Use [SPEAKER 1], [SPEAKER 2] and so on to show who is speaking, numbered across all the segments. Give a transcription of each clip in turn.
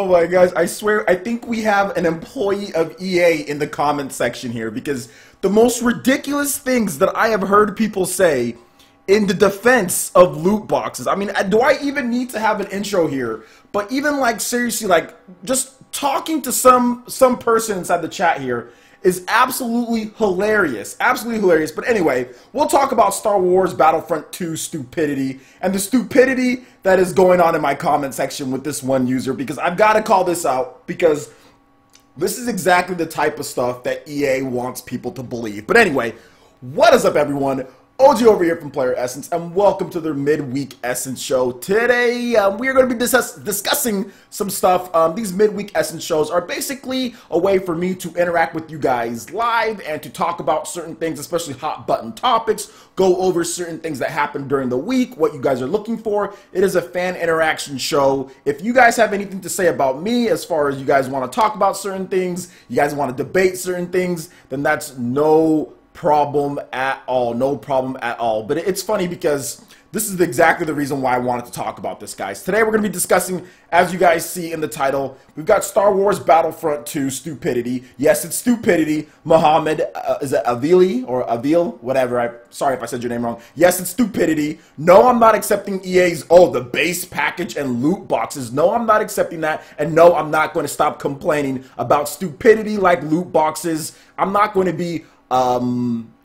[SPEAKER 1] Oh my gosh, I swear, I think we have an employee of EA in the comment section here, because the most ridiculous things that I have heard people say in the defense of loot boxes. I mean, do I even need to have an intro here? But even like seriously, like just talking to some person inside the chat here is absolutely hilarious. Absolutely hilarious. But anyway, we'll talk about Star Wars Battlefront 2 stupidity and the stupidity that is going on in my comment section with this one user, because I've got to call this out, because this is exactly the type of stuff that EA wants people to believe. But anyway, what is up, everyone? OG over here from PlayerEssence, and welcome to their Midweek Essence show. Today, we are going to be discussing some stuff. These Midweek Essence shows are basically a way for me to interact with you guys live and to talk about certain things, especially hot button topics, go over certain things that happened during the week, what you guys are looking for. It is a fan interaction show. If you guys have anything to say about me, as far as you guys want to talk about certain things, you guys want to debate certain things, then that's no problem at all. No problem at all. But it's funny because this is exactly the reason why I wanted to talk about this, guys. Today we're going to be discussing, as you guys see in the title, we've got Star Wars Battlefront 2 stupidity. Yes, it's stupidity. Mohammed, is it Avili or Avil? Whatever. Sorry if I said your name wrong. Yes, it's stupidity. No, I'm not accepting EA's, the base package and loot boxes. No, I'm not accepting that. And no, I'm not going to stop complaining about stupidity like loot boxes. I'm not going to be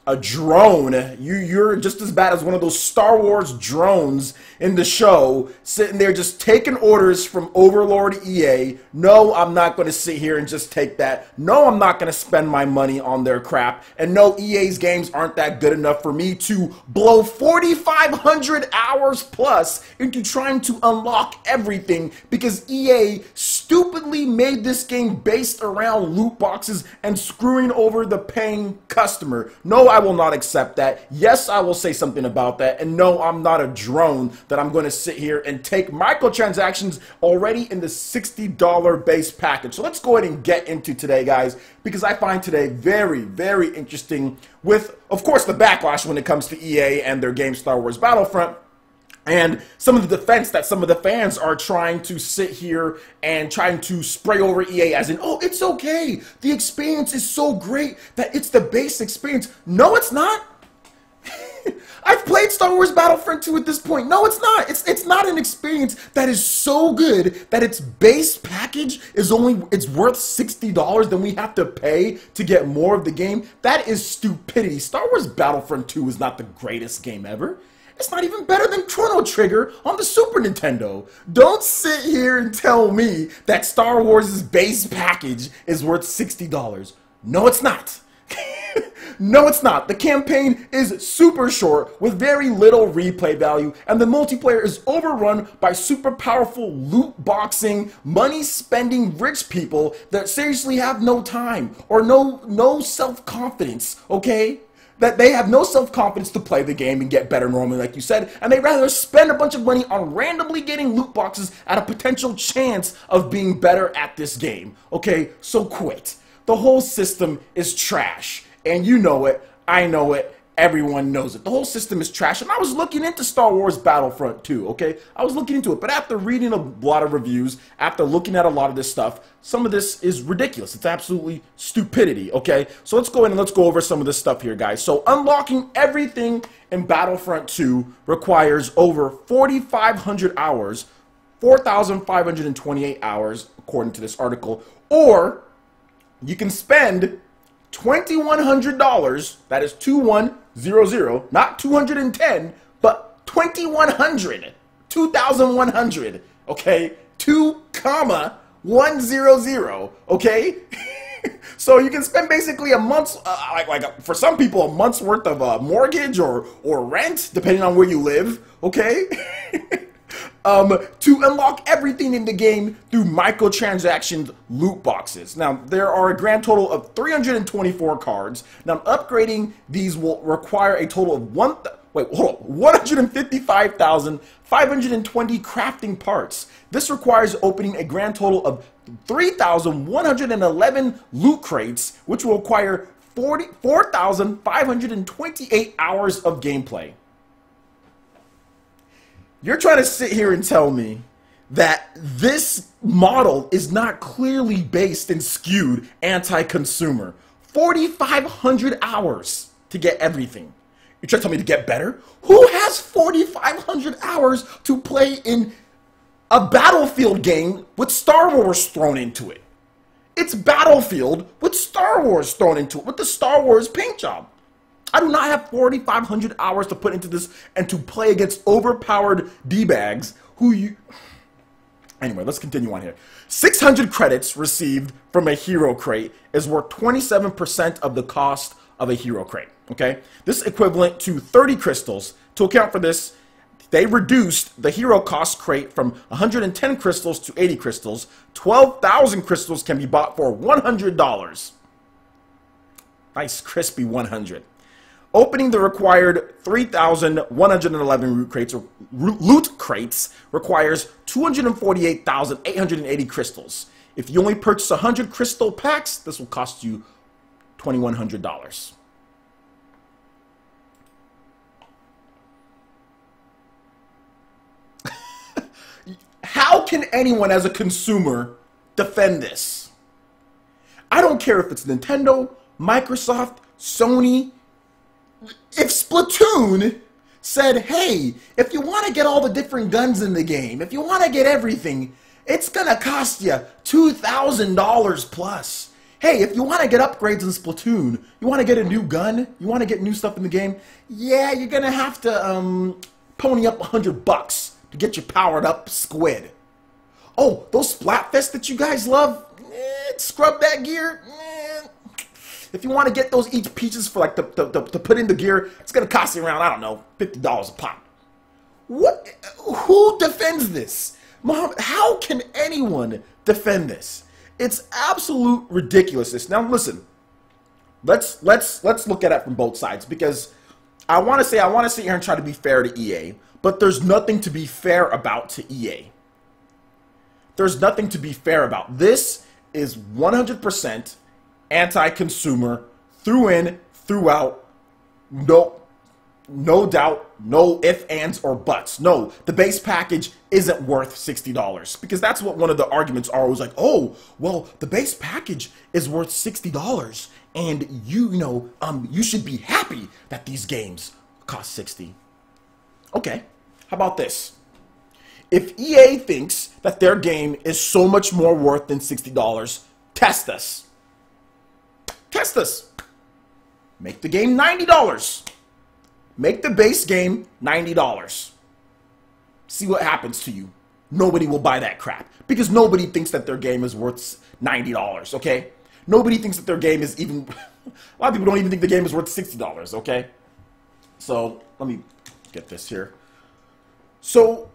[SPEAKER 1] a drone. You're just as bad as one of those Star Wars drones in the show, sitting there just taking orders from Overlord EA. No, I'm not going to sit here and just take that. No, I'm not going to spend my money on their crap. And no, EA's games aren't that good enough for me to blow 4,500 hours plus into trying to unlock everything, because EA stupidly made this game based around loot boxes and screwing over the paying customer. No, I will not accept that. Yes, I will say something about that. And no, I'm not a drone that I'm going to sit here and take microtransactions already in the $60 base package. So let's go ahead and get into today, guys, because I find today very, very interesting with, of course, the backlash when it comes to EA and their game Star Wars Battlefront. And some of the defense that some of the fans are trying to sit here and trying to spray over EA as in, oh, it's okay. The experience is so great that it's the base experience. No, it's not. I've played Star Wars Battlefront 2 at this point. No, it's not. It's not an experience that is so good that its base package is it's worth $60, then we have to pay to get more of the game. That is stupidity. Star Wars Battlefront 2 is not the greatest game ever. It's not even better than Chrono Trigger on the Super Nintendo. Don't sit here and tell me that Star Wars' base package is worth $60. No, it's not. No, it's not. The campaign is super short with very little replay value, and the multiplayer is overrun by super powerful loot boxing, money spending rich people that seriously have no time or no self-confidence, okay? That they have no self-confidence to play the game and get better normally, like you said, and they rather spend a bunch of money on randomly getting loot boxes at a potential chance of being better at this game. Okay, so quit. The whole system is trash, and you know it, I know it, everyone knows it. The whole system is trash, and I was looking into Star Wars Battlefront 2, okay? I was looking into it, but after reading a lot of reviews, after looking at a lot of this stuff, some of this is ridiculous. It's absolutely stupidity, okay? So let's go in and let's go over some of this stuff here, guys. So unlocking everything in Battlefront 2 requires over 4,500 hours, 4,528 hours, according to this article, or you can spend $2,100, that is 2100, not 210, but 2,100, 2,100, okay? 2,100, okay? So you can spend basically a month's, for some people, a month's worth of mortgage or rent, depending on where you live, okay? To unlock everything in the game through microtransactions loot boxes. Now, there are a grand total of 324 cards. Now, upgrading these will require a total of 155,520 crafting parts. This requires opening a grand total of 3,111 loot crates, which will require 4,528 hours of gameplay. You're trying to sit here and tell me that this model is not clearly based and skewed anti-consumer. 4,500 hours to get everything. You're trying to tell me to get better? Who has 4,500 hours to play in a Battlefield game with Star Wars thrown into it? It's Battlefield with Star Wars thrown into it, with the Star Wars paint job. I do not have 4,500 hours to put into this and to play against overpowered D-bags who you... Anyway, let's continue on here. 600 credits received from a hero crate is worth 27% of the cost of a hero crate, okay? This is equivalent to 30 crystals. To account for this, they reduced the hero cost crate from 110 crystals to 80 crystals. 12,000 crystals can be bought for $100. Nice, crispy 100. Opening the required 3,111 loot crates requires 248,880 crystals. If you only purchase 100 crystal packs, this will cost you $2,100. How can anyone as a consumer defend this? I don't care if it's Nintendo, Microsoft, Sony. If Splatoon said, hey, if you want to get all the different guns in the game, if you want to get everything, it's going to cost you $2,000 plus. Hey, if you want to get upgrades in Splatoon, you want to get a new gun, you want to get new stuff in the game, yeah, you're going to have to pony up $100 to get your powered up squid. Oh, those Splatfests that you guys love, scrub that gear. If you want to get those each pieces for like to put in the gear, it's gonna cost you around, I don't know, $50 a pop. What? Who defends this? Mom, how can anyone defend this? It's absolute ridiculousness. Now listen, let's look at it from both sides, because I want to sit here and try to be fair to EA, but there's nothing to be fair about to EA. There's nothing to be fair about. This is 100% anti-consumer, through in, throughout, no doubt, no ifs, ands, or buts. No, the base package isn't worth $60, because that's what one of the arguments are. Was like, oh, well, the base package is worth $60, and you should be happy that these games cost $60. Okay, how about this? If EA thinks that their game is so much more worth than $60, test us. Test us. Make the game $90. Make the base game $90. See what happens to you. Nobody will buy that crap, because nobody thinks that their game is worth $90, okay? Nobody thinks that their game is even... A lot of people don't even think the game is worth $60, okay? So, let me get this here. So,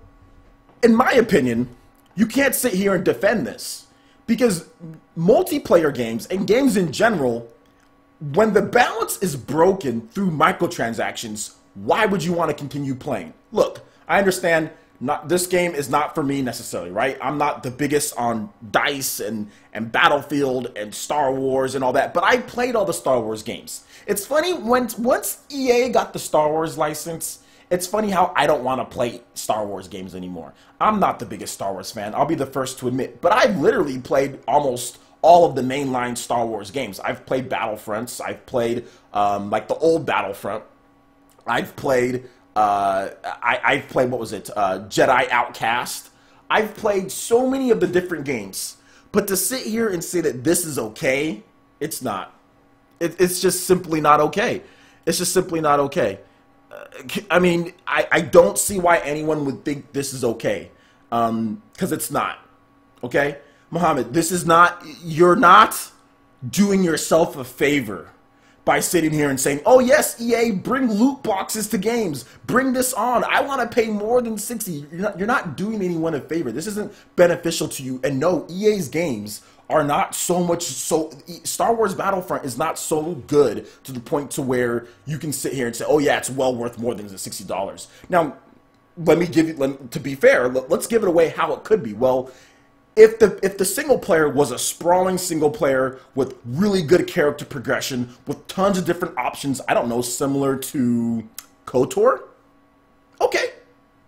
[SPEAKER 1] in my opinion, you can't sit here and defend this. Because multiplayer games and games in general, when the balance is broken through microtransactions, why would you want to continue playing? Look, I understand this game is not for me necessarily, right? I'm not the biggest on DICE and Battlefield and Star Wars and all that, but I played all the Star Wars games. It's funny, once EA got the Star Wars license, it's funny how I don't want to play Star Wars games anymore. I'm not the biggest Star Wars fan, I'll be the first to admit, but I've literally played almost all of the mainline Star Wars games. I've played Battlefronts, I've played like the old Battlefront, I've played, I've played, what was it, Jedi Outcast. I've played so many of the different games, but to sit here and say that this is okay, it's not. It's just simply not okay. It's just simply not okay. I mean, I don't see why anyone would think this is okay, because it's not, okay? Mohammed, this is not, you're not doing yourself a favor by sitting here and saying, oh yes, EA, bring loot boxes to games, bring this on, I want to pay more than $60. You're not doing anyone a favor. This isn't beneficial to you, and no, EA's games are not so much, Star Wars Battlefront is not so good to the point to where you can sit here and say, oh yeah, it's well worth more than the $60. Now, let me give you, to be fair, let's give it away how it could be. Well, if the single player was a sprawling single player with really good character progression, with tons of different options, I don't know, similar to KOTOR, okay,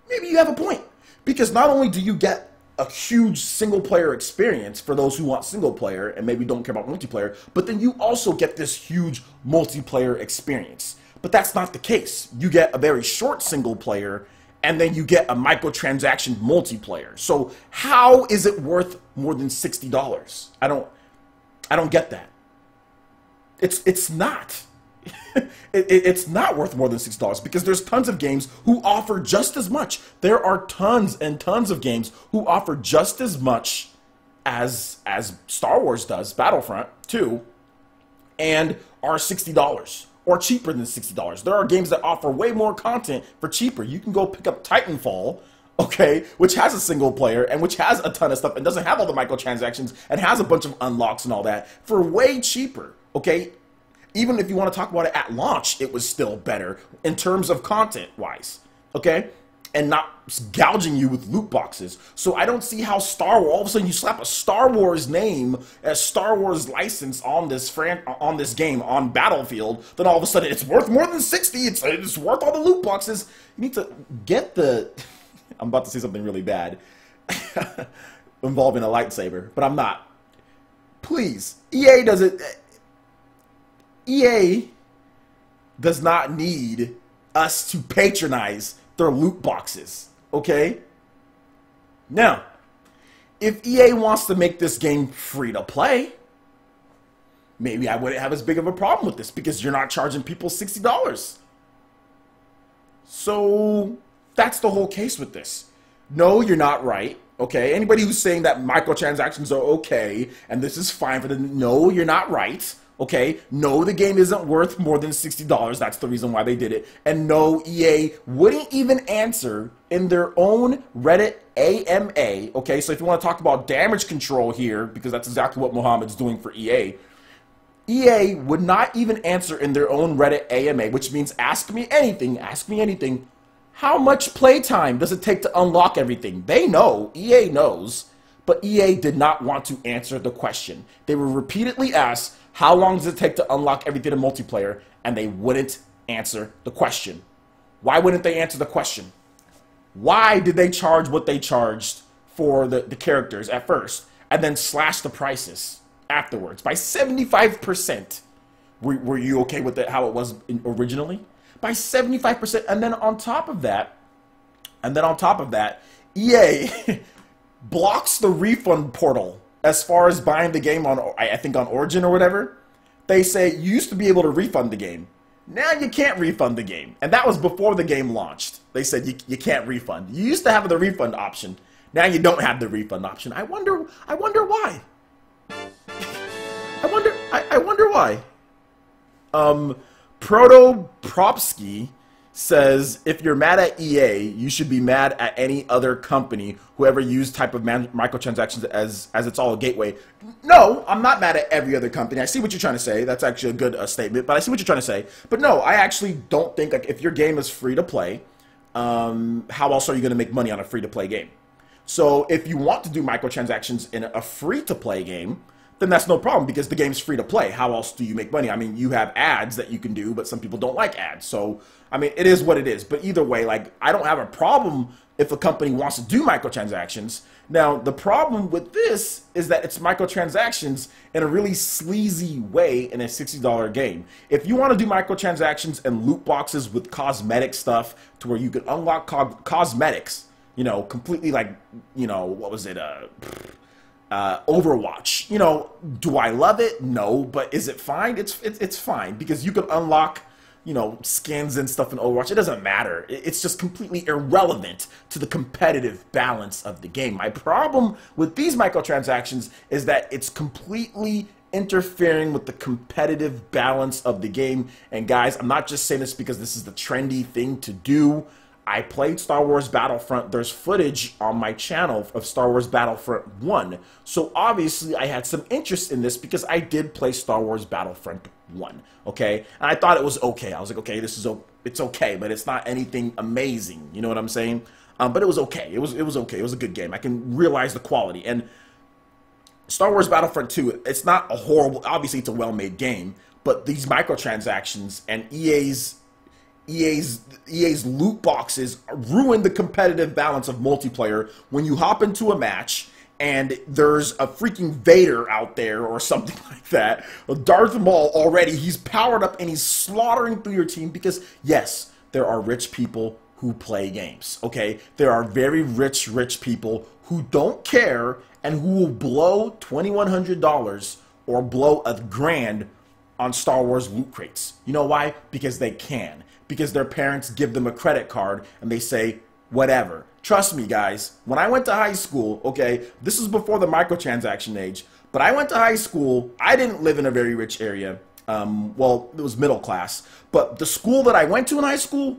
[SPEAKER 1] maybe you have a point. Because not only do you get a huge single player experience for those who want single player and maybe don't care about multiplayer, but then you also get this huge multiplayer experience. But that's not the case. You get a very short single player and then you get a microtransaction multiplayer. So how is it worth more than $60? I don't get that. It's not. It's not worth more than $60 because there's tons of games who offer just as much. There are tons and tons of games who offer just as much as Star Wars does, Battlefront 2, and are $60 or cheaper than $60. There are games that offer way more content for cheaper. You can go pick up Titanfall, okay, which has a single player and which has a ton of stuff and doesn't have all the microtransactions and has a bunch of unlocks and all that for way cheaper, okay? Even if you want to talk about it at launch, it was still better in terms of content-wise, okay? And not gouging you with loot boxes. So I don't see how Star Wars, all of a sudden you slap a Star Wars name, a Star Wars license on this game, on Battlefield, then all of a sudden it's worth more than 60, it's worth all the loot boxes. You need to get the, I'm about to say something really bad involving a lightsaber, but I'm not. Please, EA does not need us to patronize their loot boxes, okay? Now, if EA wants to make this game free to play, maybe I wouldn't have as big of a problem with this because you're not charging people $60. So that's the whole case with this. No, you're not right. Okay, anybody who's saying that microtransactions are okay and this is fine for them, no, you're not right. Okay, no, the game isn't worth more than $60. That's the reason why they did it. And no, EA wouldn't even answer in their own Reddit AMA. Okay, so if you want to talk about damage control here, because that's exactly what Mohammed's doing for EA, EA would not even answer in their own Reddit AMA, which means ask me anything, how much playtime does it take to unlock everything? They know, EA knows, but EA did not want to answer the question. They were repeatedly asked, how long does it take to unlock everything in multiplayer? And they wouldn't answer the question. Why wouldn't they answer the question? Why did they charge what they charged for the characters at first and then slash the prices afterwards by 75%? Were you okay with how it was originally? By 75%. And then on top of that, EA blocks the refund portal as far as buying the game on, I think on Origin or whatever. They say you used to be able to refund the game. Now you can't refund the game. And that was before the game launched. They said you can't refund. You used to have the refund option. Now you don't have the refund option. I wonder why. I wonder why. Proto Propsky says, if you're mad at EA, you should be mad at any other company who ever used type of microtransactions as it's all a gateway. No, I'm not mad at every other company. I see what you're trying to say. That's actually a good statement, but I see what you're trying to say. But no, I actually don't think, like, if your game is free to play, how else are you going to make money on a free to play game? So if you want to do microtransactions in a free to play game, then that's no problem because the game's free to play. How else do you make money? I mean, you have ads that you can do, but some people don't like ads. So, I mean, it is what it is. But either way, like, I don't have a problem if a company wants to do microtransactions. Now, the problem with this is that it's microtransactions in a really sleazy way in a $60 game. If you want to do microtransactions and loot boxes with cosmetic stuff to where you can unlock cosmetics, you know, completely like, you know, what was it, Overwatch. You know, do I love it? No, but is it fine? It's fine because you can unlock, you know, skins and stuff in Overwatch. It doesn't matter. It's just completely irrelevant to the competitive balance of the game. My problem with these microtransactions is that it's completely interfering with the competitive balance of the game. And guys, I'm not just saying this because this is the trendy thing to do. I played Star Wars Battlefront. There's footage on my channel of Star Wars Battlefront 1. So obviously I had some interest in this because I did play Star Wars Battlefront 1, okay? And I thought it was okay. I was like, okay, it's okay, but it's not anything amazing. You know what I'm saying? But it was okay. It was okay. It was a good game. I can realize the quality. And Star Wars Battlefront 2, it's not a horrible, obviously it's a well-made game, but these microtransactions and EA's EA's loot boxes ruin the competitive balance of multiplayer when you hop into a match and there's a freaking Vader out there or something like that. Darth Maul already, he's powered up and he's slaughtering through your team because, yes, there are rich people who play games, okay? There are very rich people who don't care and who will blow $2,100 or blow $1,000 on Star Wars loot crates. You know why? Because they can. Because their parents give them a credit card and they say, whatever. Trust me, guys, when I went to high school, okay, this was before the microtransaction age, but I went to high school, I didn't live in a very rich area. Well, it was middle class, but the school that I went to in high school,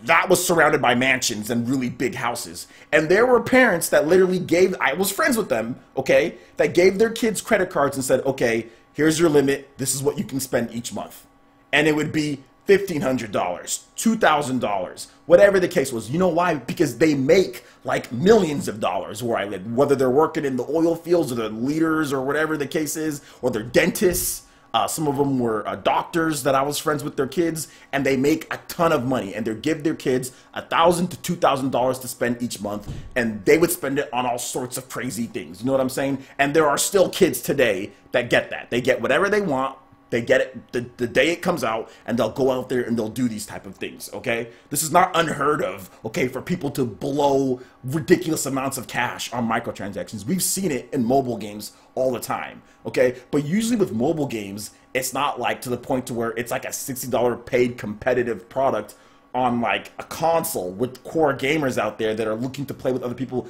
[SPEAKER 1] that was surrounded by mansions and really big houses. And there were parents that literally gave, I was friends with them, okay, that gave their kids credit cards and said, okay, here's your limit, this is what you can spend each month. And it would be $1,500, $2,000, whatever the case was. You know why? Because they make like millions of dollars where I live, whether they're working in the oil fields or they're leaders or whatever the case is, or they're dentists. Some of them were doctors that I was friends with their kids, and they make a ton of money, and they give their kids $1,000 to $2,000 to spend each month, and they would spend it on all sorts of crazy things. You know what I'm saying? And there are still kids today that get that. They get whatever they want. They get it the day it comes out, and they'll go out there and they'll do these type of things, okay? This is not unheard of, okay, for people to blow ridiculous amounts of cash on microtransactions. We've seen it in mobile games all the time, okay? But usually with mobile games, it's not like to the point to where it's like a $60 paid competitive product on like a console with core gamers out there that are looking to play with other people,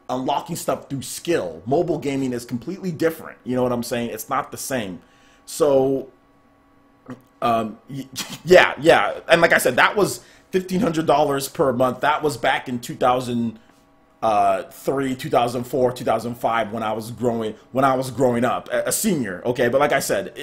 [SPEAKER 1] unlocking stuff through skill. Mobile gaming is completely different, you know what I'm saying? It's not the same. So, yeah, and like I said, that was $1,500 per month. That was back in 2003, 2004, 2005 when I was growing up, a senior. Okay, but like I said,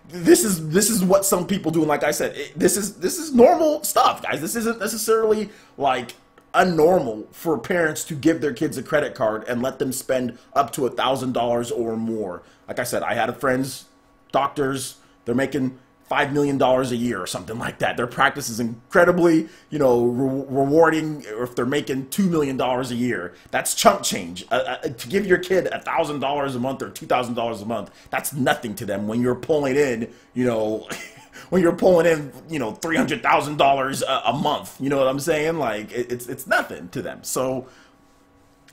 [SPEAKER 1] this is what some people do, and like I said, this is normal stuff, guys. This isn't necessarily like unnormal for parents to give their kids a credit card and let them spend up to $1,000 or more. Like I said, I had friends, doctors, they're making $5 million a year or something like that. Their practice is incredibly, you know, rewarding. Or if they're making $2 million a year, that's chunk change. To give your kid $1,000 a month or $2,000 a month, that's nothing to them when you're pulling in, you know, when you're pulling in, you know, $300,000 a month. You know what I'm saying? Like it's nothing to them. So.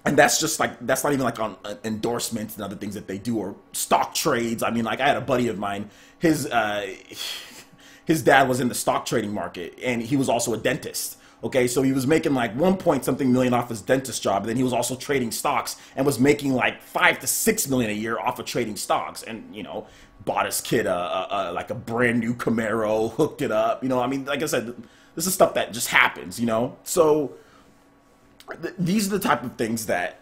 [SPEAKER 1] And that's just like, that's not even like on endorsements and other things that they do or stock trades. I mean, like I had a buddy of mine, his dad was in the stock trading market and he was also a dentist. Okay, so he was making like 1 point something million off his dentist job. And then he was also trading stocks and was making like 5 to 6 million a year off of trading stocks. And, you know, bought his kid like a brand new Camaro, hooked it up. You know, I mean, like I said, this is stuff that just happens, you know? So these are the type of things that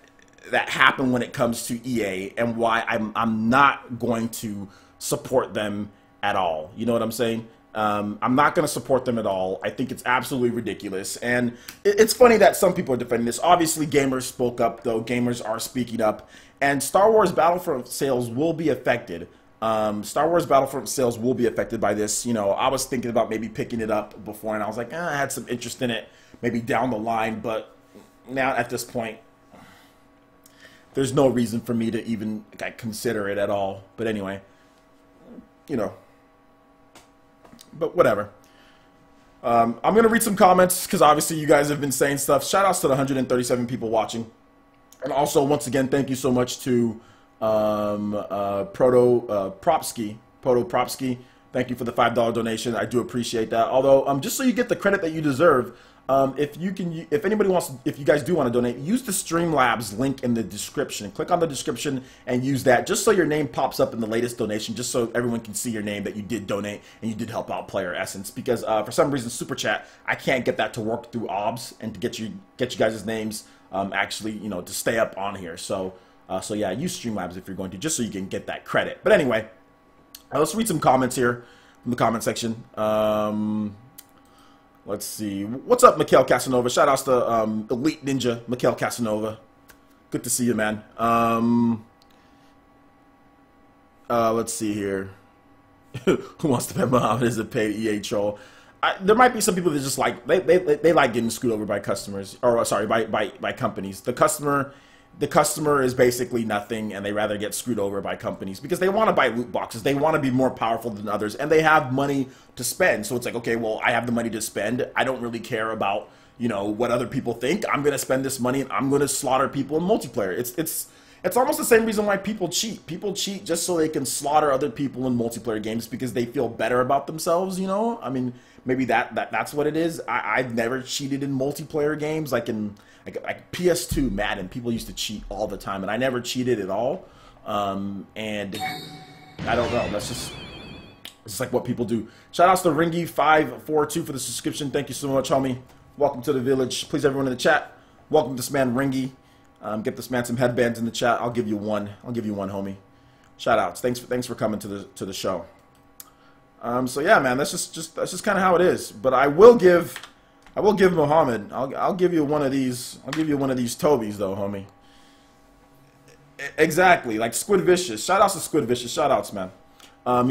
[SPEAKER 1] happen when it comes to EA, and why I'm not going to support them at all. You know what I'm saying? I'm not going to support them at all. I think it's absolutely ridiculous, and it's funny that some people are defending this. Obviously, gamers spoke up, though. Gamers are speaking up, and Star Wars Battlefront sales will be affected. Star Wars Battlefront sales will be affected by this. You know, I was thinking about maybe picking it up before, and I was like, I had some interest in it, maybe down the line, but now at this point, there's no reason for me to even like, consider it at all. But anyway, you know, but whatever. I'm going to read some comments because obviously you guys have been saying stuff. Shout outs to the 137 people watching. And also, once again, thank you so much to Proto Propsky. Thank you for the $5 donation. I do appreciate that. Although, just so you get the credit that you deserve, if you guys do want to donate, use the Streamlabs link in the description. Click on the description and use that, just so your name pops up in the latest donation, just so everyone can see your name that you did donate and you did help out PlayerEssence. Because for some reason, Super Chat, I can't get that to work through OBS and to get you guys' names actually, you know, to stay up on here. So yeah, use Streamlabs if you're going to, just so you can get that credit. But anyway, let's read some comments here from the comment section. Let's see. What's up, Mikhail Casanova? Shout outs to Elite Ninja, Mikhail Casanova. Good to see you, man. Let's see here. Who wants to bet Muhammad is a paid EA troll? there might be some people that just like they like getting screwed over by customers, or sorry, by companies. The customer is basically nothing, and they rather get screwed over by companies because they want to buy loot boxes. They want to be more powerful than others, and they have money to spend. So it's like, okay, well, I have the money to spend. I don't really care about, you know, what other people think. I'm going to spend this money, and I'm going to slaughter people in multiplayer. It's almost the same reason why people cheat. People cheat just so they can slaughter other people in multiplayer games because they feel better about themselves, you know? I mean, maybe that's what it is. I've never cheated in multiplayer games. Like PS2 Madden, people used to cheat all the time, and I never cheated at all. And I don't know. That's just like what people do. Shout outs to Ringy542 for the subscription. Thank you so much, homie. Welcome to the village. Please, everyone in the chat, welcome this man Ringy. Get this man some headbands in the chat. I'll give you one. I'll give you one, homie. Shout outs. Thanks for coming to the show. So yeah, man, that's just kind of how it is. But I will give Mohammed. I'll give you one of these. I'll give you one of these Tobys though, homie. Exactly, like Squid Vicious. Shout outs to Squid Vicious. Shout outs, man.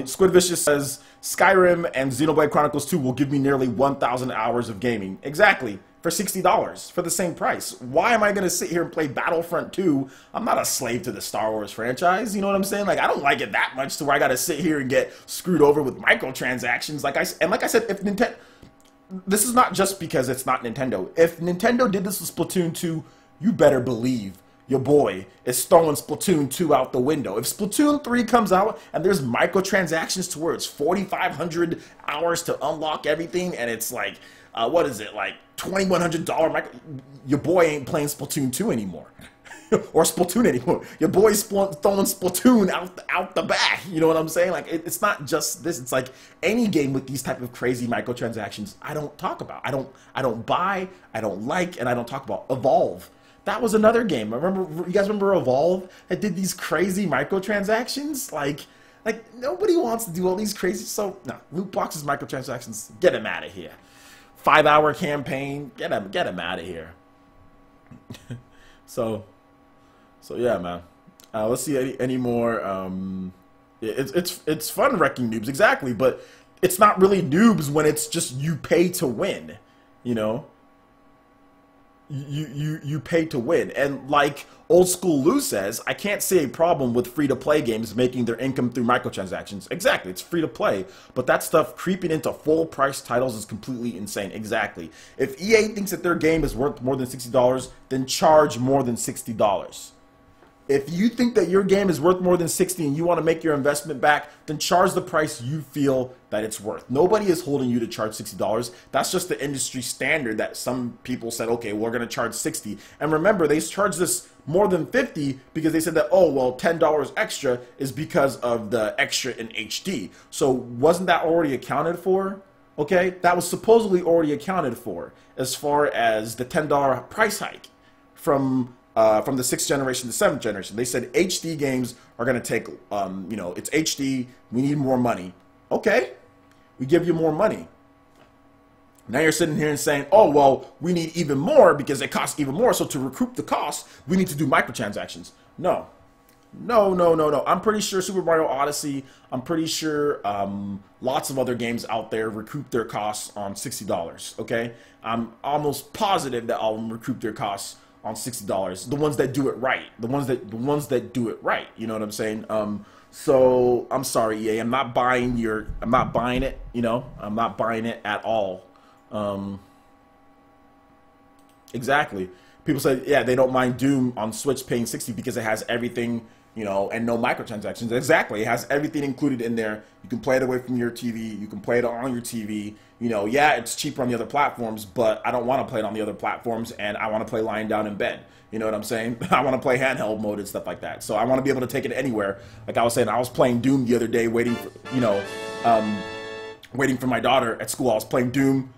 [SPEAKER 1] Squid Vicious says Skyrim and Xenoblade Chronicles 2 will give me nearly 1,000 hours of gaming. Exactly. For $60 for the same price. Why am I going to sit here and play Battlefront 2? I'm not a slave to the Star Wars franchise. You know what I'm saying? Like, I don't like it that much to where I got to sit here and get screwed over with microtransactions. Like I said, if Nintendo, this is not just because it's not Nintendo. If Nintendo did this with Splatoon 2, you better believe your boy is throwing Splatoon 2 out the window. If Splatoon 3 comes out and there's microtransactions to where it's 4,500 hours to unlock everything, and it's like, what is it, like $2,100 your boy ain't playing Splatoon 2 anymore. Or Splatoon anymore. Your boy's throwing Splatoon out the back. You know what I'm saying? Like, it's not just this. It's like any game with these type of crazy microtransactions I don't talk about. I don't buy, I don't like, and I don't talk about. Evolve. That was another game. You guys remember Evolve that did these crazy microtransactions? Like nobody wants to do all these crazy. So no, loot boxes, microtransactions. Get them out of here. 5-hour campaign. Get him out of here. So yeah, man. Let's see any more. It's fun wrecking noobs, exactly, but it's not really noobs when it's just you pay to win. You know, you pay to win, and like Old School Lou says, I can't see a problem with free-to-play games making their income through microtransactions. Exactly, it's free-to-play, but that stuff creeping into full-price titles is completely insane. Exactly. If EA thinks that their game is worth more than $60, then charge more than $60. If you think that your game is worth more than $60 and you want to make your investment back, then charge the price you feel that it's worth. Nobody is holding you to charge $60. That's just the industry standard that some people said, okay, we're going to charge $60. And remember, they charged this more than $50 because they said that, oh, well, $10 extra is because of the extra in HD. So wasn't that already accounted for? Okay, that was supposedly already accounted for as far as the $10 price hike from the 6th generation to 7th generation. They said HD games are going to take, you know, it's HD, we need more money. Okay, we give you more money. Now you're sitting here and saying, oh, well, we need even more because it costs even more. So to recoup the cost, we need to do microtransactions. No. I'm pretty sure Super Mario Odyssey, I'm pretty sure lots of other games out there recoup their costs on $60, okay? I'm almost positive that I'll recoup their costs on $60. The ones that do it right. The ones that do it right. You know what I'm saying? So I'm sorry, EA. I'm not buying it, you know? I'm not buying it at all. Exactly. People say, yeah, they don't mind Doom on Switch paying $60 because it has everything, you know, and no microtransactions. Exactly. It has everything included in there. You can play it away from your TV. You can play it on your TV. You know, yeah, it's cheaper on the other platforms, but I don't want to play it on the other platforms, and I want to play lying down in bed. You know what I'm saying? I want to play handheld mode and stuff like that. So I want to be able to take it anywhere. Like I was saying, I was playing Doom the other day, waiting for, you know, waiting for my daughter at school. I was playing Doom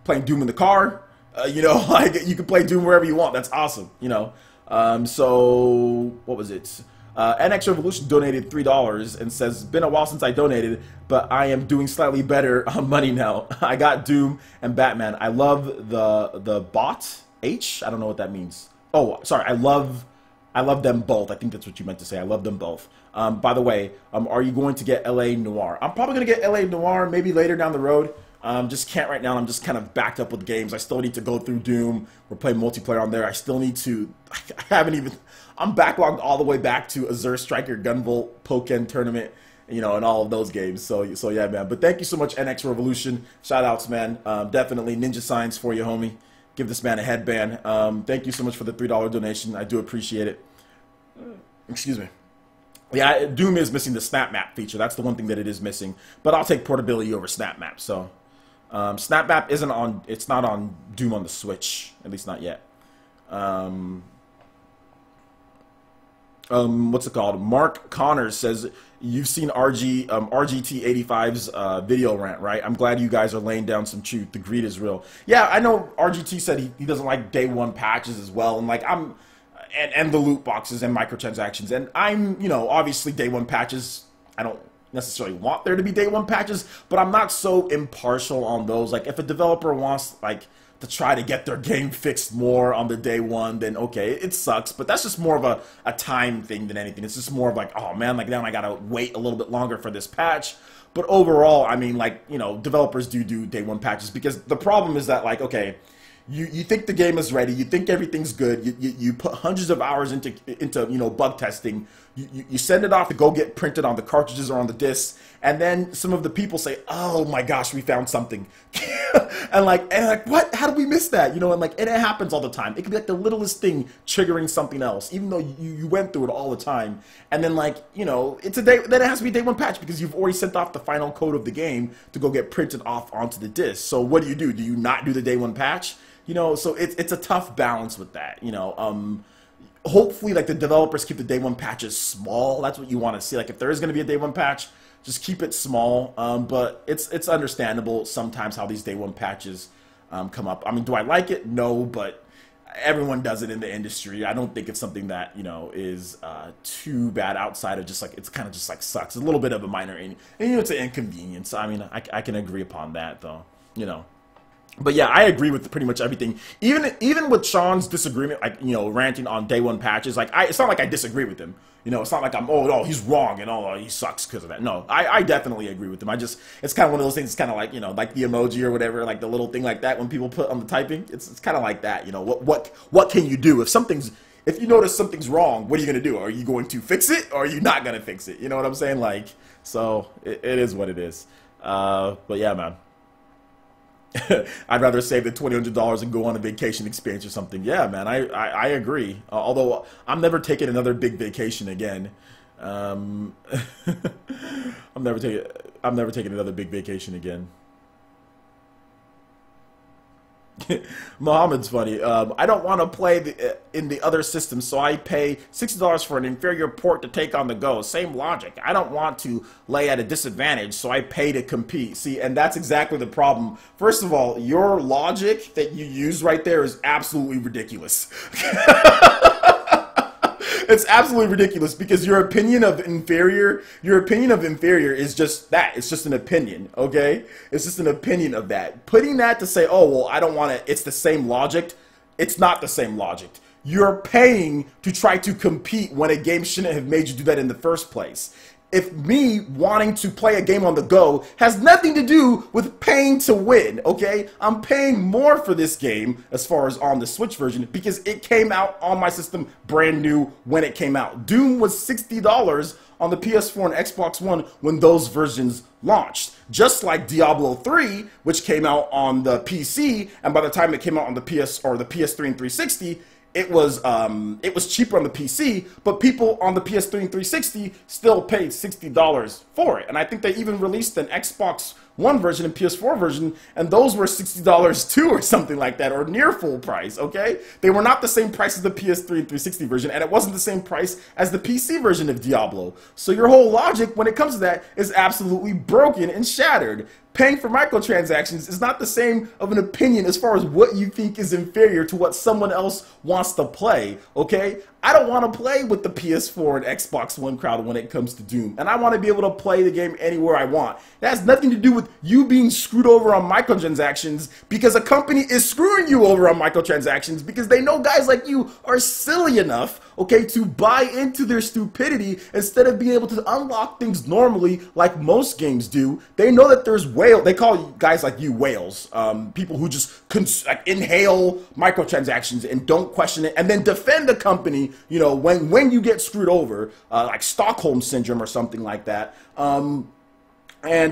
[SPEAKER 1] in the car. You know, like you can play Doom wherever you want. That's awesome. You know. So what was it? NX Revolution donated $3 and says, been a while since I donated, but I am doing slightly better on money now. I got Doom and Batman. I love the bot H. I don't know what that means. Oh, sorry. I love them both. I think that's what you meant to say. I love them both. By the way, are you going to get LA Noir? I'm probably going to get LA Noir maybe later down the road. Just can't right now. I'm just kind of backed up with games. I still need to go through Doom. We're playing multiplayer on there. I still need to. I haven't even. I'm backlogged all the way back to Azure Striker Gunvolt Pokken Tournament, you know, and all of those games. So yeah, man. But thank you so much, NX Revolution. Shout outs, man. Definitely Ninja Signs for you, homie. Give this man a headband. Thank you so much for the $3 donation. I do appreciate it. Excuse me. Yeah, Doom is missing the snap map feature. That's the one thing that it is missing. But I'll take portability over snap map. So snap map isn't on. It's not on Doom on the Switch, at least not yet. What's it called? Mark Connors says, you've seen RGT85's video rant, right? I'm glad you guys are laying down some truth. The greed is real. Yeah, I know RGT said he doesn't like day one patches as well, and like and the loot boxes and microtransactions, and I'm, you know, obviously day one patches, I don't necessarily want there to be day one patches, but I'm not so impartial on those. Like, if a developer wants, like, to try to get their game fixed more on the day one, then okay, it sucks, but that's just more of a time thing than anything. It's just more of like, oh man, like now I gotta wait a little bit longer for this patch. But overall, I mean, like, you know, developers do day one patches, because the problem is that, like, okay, you think the game is ready, you think everything's good, you put hundreds of hours into you know, bug testing, you send it off to go get printed on the cartridges or on the discs, and then some of the people say, oh my gosh, we found something. and like what, how did we miss that, you know? And like, and it happens all the time. It could be like the littlest thing triggering something else, even though you went through it all the time. And then, like, you know, it's then it has to be a day one patch, because you've already sent off the final code of the game to go get printed off onto the disc. So what do? Do you not do the day one patch? You know, so it's a tough balance with that, you know. Hopefully, like, the developers keep the day one patches small. That's what you want to see. Like, if there is going to be a day one patch, just keep it small. But it's understandable sometimes how these day one patches come up. I mean, do I like it? No, but everyone does it in the industry. I don't think it's something that, you know, is too bad outside of just, like, it's kind of just, like, sucks. It's a little bit of a minor, and, you know, it's an inconvenience. I mean, I can agree upon that, though, you know. But yeah, I agree with pretty much everything. Even with Sean's disagreement, like, you know, ranting on day one patches, like, it's not like I disagree with him. You know, it's not like I'm, oh no, he's wrong and oh, he sucks because of that. No, I definitely agree with him. It's kind of one of those things. It's kind of like, you know, like the emoji or whatever, like the little thing like that when people put on the typing. It's kind of like that. You know, what can you do if you notice something's wrong? What are you gonna do? Are you going to fix it, or are you not gonna fix it? You know what I'm saying? Like, so it is what it is. But yeah, man. I'd rather save the $2,000 and go on a vacation experience or something. Yeah, man, I agree. Although I'm never taking another big vacation again. I'm never taking another big vacation again. Mohammed's funny. I don't want to play in the other system, so I pay $60 for an inferior port to take on the go. Same logic. I don't want to lay at a disadvantage, so I pay to compete. See, and that's exactly the problem. First of all, your logic that you use right there is absolutely ridiculous. It's absolutely ridiculous, because your opinion of inferior is just that. It's just an opinion, okay? It's just an opinion of that. Putting that to say, oh, well, I don't want to, it's the same logic. It's not the same logic. You're paying to try to compete when a game shouldn't have made you do that in the first place. If me wanting to play a game on the go has nothing to do with paying to win, okay? I'm paying more for this game as far as on the Switch version because it came out on my system brand new when it came out. Doom was $60 on the PS4 and Xbox One when those versions launched. Just like Diablo 3, which came out on the PC, and by the time it came out on the PS3 and 360, it was cheaper on the PC, but people on the PS3 and 360 still paid $60 for it. And I think they even released an Xbox One version and PS4 version, and those were $60 too, or something like that, or near full price, okay? They were not the same price as the PS3 and 360 version, and it wasn't the same price as the PC version of Diablo. So your whole logic when it comes to that is absolutely broken and shattered. Paying for microtransactions is not the same of an opinion as far as what you think is inferior to what someone else wants to play, okay? I don't want to play with the PS4 and Xbox One crowd when it comes to Doom. And I want to be able to play the game anywhere I want. That has nothing to do with you being screwed over on microtransactions because a company is screwing you over on microtransactions because they know guys like you are silly enough, okay, to buy into their stupidity instead of being able to unlock things normally like most games do. They know that there's whale. They call guys like you whales, people who just inhale microtransactions and don't question it, and then defend the company. You know, when you get screwed over, like Stockholm syndrome or something like that. They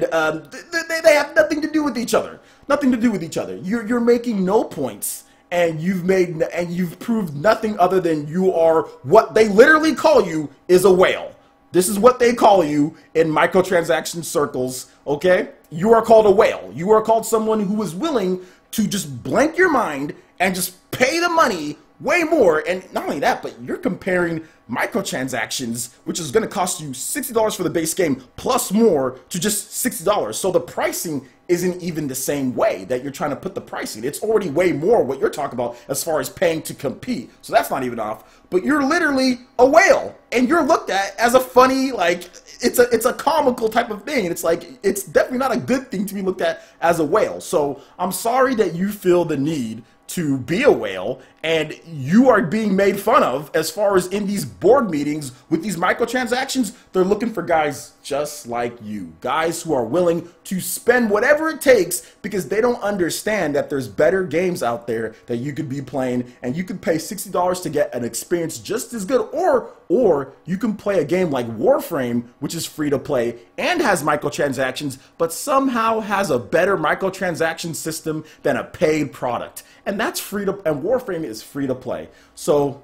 [SPEAKER 1] have nothing to do with each other. Nothing to do with each other. You're making no points. And you've proved nothing other than you are what they literally call you is a whale. This is what they call you in microtransaction circles, okay? You are called a whale. You are called someone who is willing to just blank your mind and just pay the money way more. And not only that, but you're comparing microtransactions, which is going to cost you $60 for the base game plus more, to just $60. So the pricing isn't even the same way that you're trying to put the pricing. It's already way more what you're talking about as far as paying to compete. So that's not even off. But you're literally a whale, and you're looked at as a funny, like, it's a comical type of thing. And it's like, it's definitely not a good thing to be looked at as a whale. So I'm sorry that you feel the need to be a whale, and you are being made fun of as far as in these board meetings with these microtransactions. They're looking for guys just like you, guys who are willing to spend whatever it takes because they don't understand that there's better games out there that you could be playing, and you could pay $60 to get an experience just as good, or you can play a game like Warframe, which is free to play and has microtransactions, but somehow has a better microtransaction system than a paid product. And that's free to, and Warframe is free to play. So,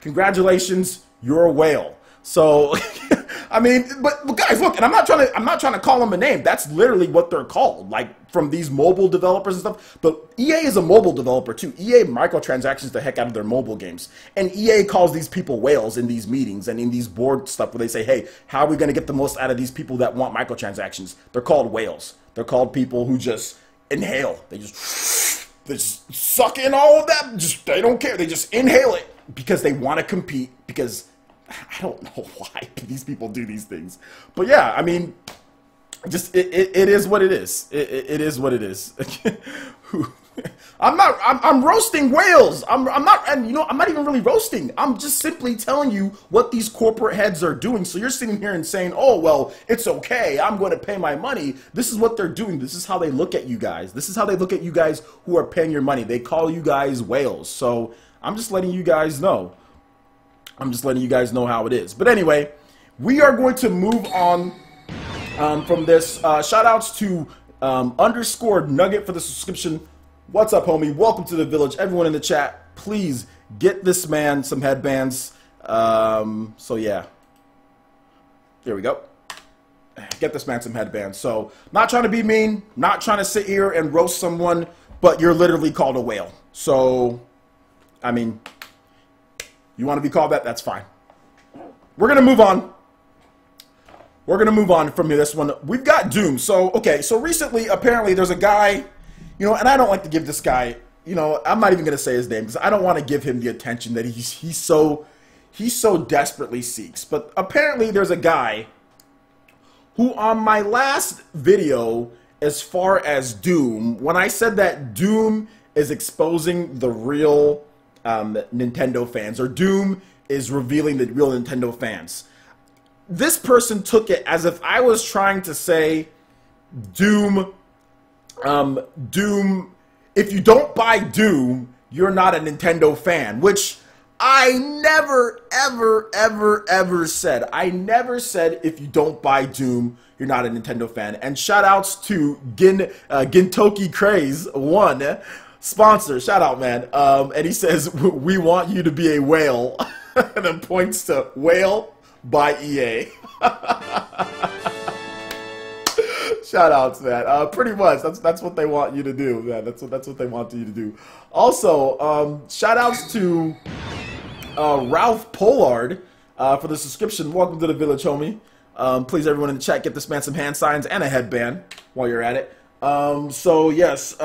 [SPEAKER 1] congratulations, you're a whale. So, I mean, but guys, look, and I'm not trying to call them a name. That's literally what they're called, like from these mobile developers and stuff. But EA is a mobile developer too. EA microtransactions the heck out of their mobile games, and EA calls these people whales in these meetings and in these board stuff where they say, "Hey, how are we going to get the most out of these people that want microtransactions?" They're called whales. They're called people who just inhale. They just suck in all of that. They don't care. They just inhale it because they want to compete. Because I don't know why these people do these things, but yeah, I mean, just it is what it is. It is what it is. I'm roasting whales. I'm not, and you know, I'm not even really roasting. I'm just simply telling you what these corporate heads are doing. So you're sitting here and saying, "Oh, well, it's okay. I'm going to pay my money." This is what they're doing. This is how they look at you guys. This is how they look at you guys who are paying your money. They call you guys whales. So I'm just letting you guys know. I'm just letting you guys know how it is. But anyway, we are going to move on from this. Shout outs to _ Nugget for the subscription. What's up, homie? Welcome to the village. Everyone in the chat, please get this man some headbands. So yeah, there we go. Get this man some headbands. So, not trying to be mean, not trying to sit here and roast someone, but you're literally called a whale. So, I mean, you want to be called that? That's fine. We're gonna move on. We're gonna move on from this one. We've got Doom. So, okay. So recently, apparently, there's a guy. You know, and I don't like to give this guy, you know, I'm not even going to say his name because I don't want to give him the attention that he so desperately seeks. But apparently there's a guy who on my last video, as far as Doom, when I said that Doom is exposing the real Nintendo fans, or Doom is revealing the real Nintendo fans, this person took it as if I was trying to say Doom, if you don't buy Doom, you're not a Nintendo fan, which I never, ever said. I never said if you don't buy Doom, you're not a Nintendo fan. And shout outs to Gintoki Craze, one sponsor. Shout out, man. And he says, "We want you to be a whale," and then points to whale by EA. Shout outs, man. Pretty much, that's what they want you to do, man. That's what they want you to do. Also, shout outs to Ralph Pollard for the subscription. Welcome to the village, homie. Please, everyone in the chat, get this man some hand signs and a headband while you're at it. So yes,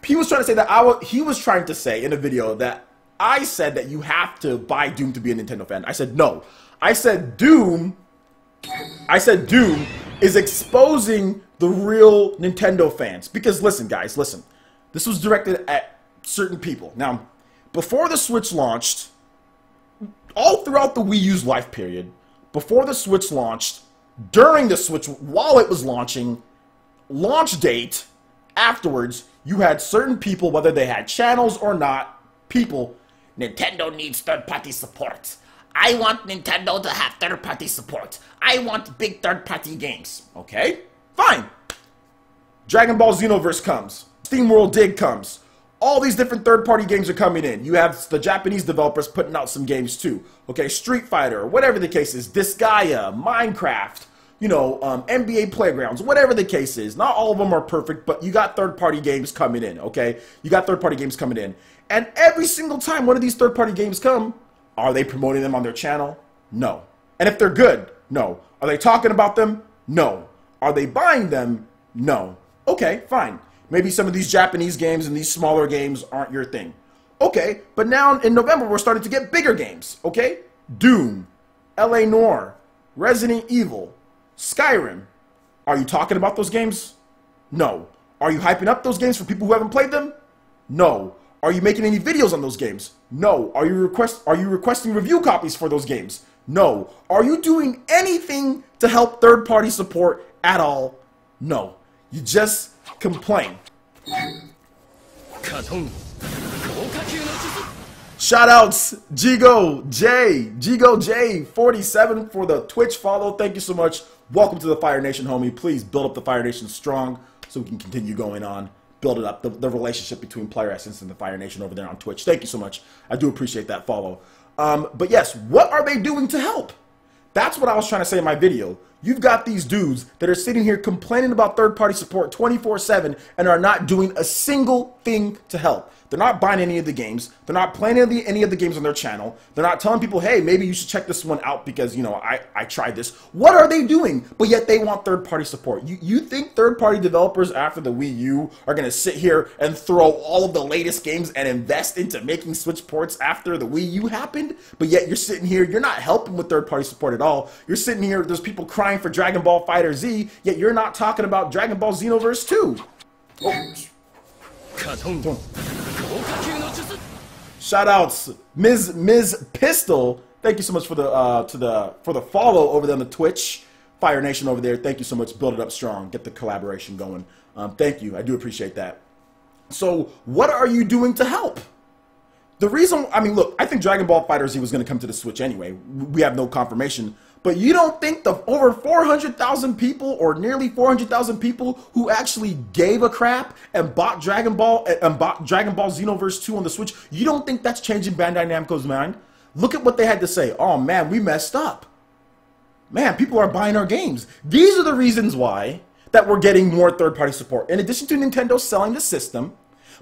[SPEAKER 1] he was trying to say that he was trying to say in a video that I said that you have to buy Doom to be a Nintendo fan. I said no. I said Doom is exposing the real Nintendo fans. Because listen, guys, listen. This was directed at certain people. Now, before the Switch launched, all throughout the Wii U's life period, before the Switch launched, during the Switch, while it was launching, launch date, afterwards, you had certain people, whether they had channels or not, people, Nintendo needs third-party support. I want Nintendo to have third-party support. I want big third-party games. Okay, fine. Dragon Ball Xenoverse comes. SteamWorld Dig comes. All these different third-party games are coming in. You have the Japanese developers putting out some games too. Okay, Street Fighter, whatever the case is, Disgaea, Minecraft, you know, NBA Playgrounds, whatever the case is. Not all of them are perfect, but you got third-party games coming in, okay? You got third-party games coming in. And every single time one of these third-party games come, are they promoting them on their channel? No. And if they're good? No. Are they talking about them? No. Are they buying them? No. Okay, fine. Maybe some of these Japanese games and these smaller games aren't your thing. Okay, but now in November we're starting to get bigger games, okay? Doom, LA Noire, Resident Evil, Skyrim. Are you talking about those games? No. Are you hyping up those games for people who haven't played them? No. Are you making any videos on those games? No. Are you requesting review copies for those games? No. Are you doing anything to help third-party support at all? No. You just complain. Shoutouts, Jigo J 47 for the Twitch follow. Thank you so much. Welcome to the Fire Nation, homie. Please build up the Fire Nation strong so we can continue going on. Build it up, the relationship between PlayerEssence and the Fire Nation over there on Twitch. Thank you so much. I do appreciate that follow. But yes, what are they doing to help? That's what I was trying to say in my video. You've got these dudes that are sitting here complaining about third-party support 24/7 and are not doing a single thing to help. They're not buying any of the games. They're not playing any of the games on their channel. They're not telling people, hey, maybe you should check this one out because, you know, I tried this. What are they doing? But yet they want third-party support. You think third-party developers after the Wii U are going to sit here and throw all of the latest games and invest into making Switch ports after the Wii U happened? But yet you're sitting here, you're not helping with third-party support at all. You're sitting here, there's people crying for Dragon Ball FighterZ, yet you're not talking about Dragon Ball Xenoverse 2. Oh. Shoutouts, Ms. Pistol. Thank you so much for the follow over there on the Twitch. Fire Nation over there. Thank you so much. Build it up strong. Get the collaboration going. Thank you. I do appreciate that. So, what are you doing to help? The reason, I mean, look, I think Dragon Ball FighterZ was going to come to the Switch anyway. We have no confirmation. But you don't think the over 400,000 people or nearly 400,000 people who actually gave a crap and bought Dragon Ball Xenoverse 2 on the Switch, you don't think that's changing Bandai Namco's mind? Look at what they had to say. Oh man, we messed up. Man, people are buying our games. These are the reasons why that we're getting more third-party support. In addition to Nintendo selling the system,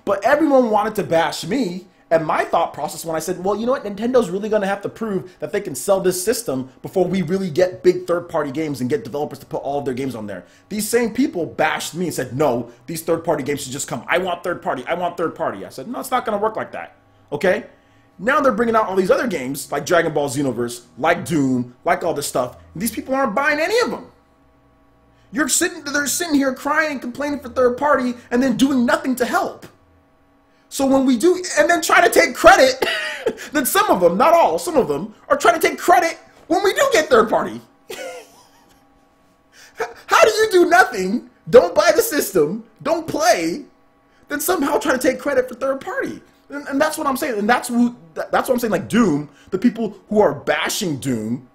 [SPEAKER 1] but everyone wanted to bash me. And my thought process when I said, well, you know what, Nintendo's really going to have to prove that they can sell this system before we really get big third-party games and get developers to put all of their games on there. These same people bashed me and said, no, these third-party games should just come. I want third-party. I want third-party. I said, no, it's not going to work like that. Okay? Now they're bringing out all these other games like Dragon Ball Xenoverse, like Doom, like all this stuff. And these people aren't buying any of them. They're sitting here crying and complaining for third-party and then doing nothing to help. So when we do, and then try to take credit, then some of them, not all, some of them, are trying to take credit when we do get third party. How do you do nothing, don't buy the system, don't play, then somehow try to take credit for third party? And that's what I'm saying, and that's what I'm saying, like Doom, the people who are bashing Doom,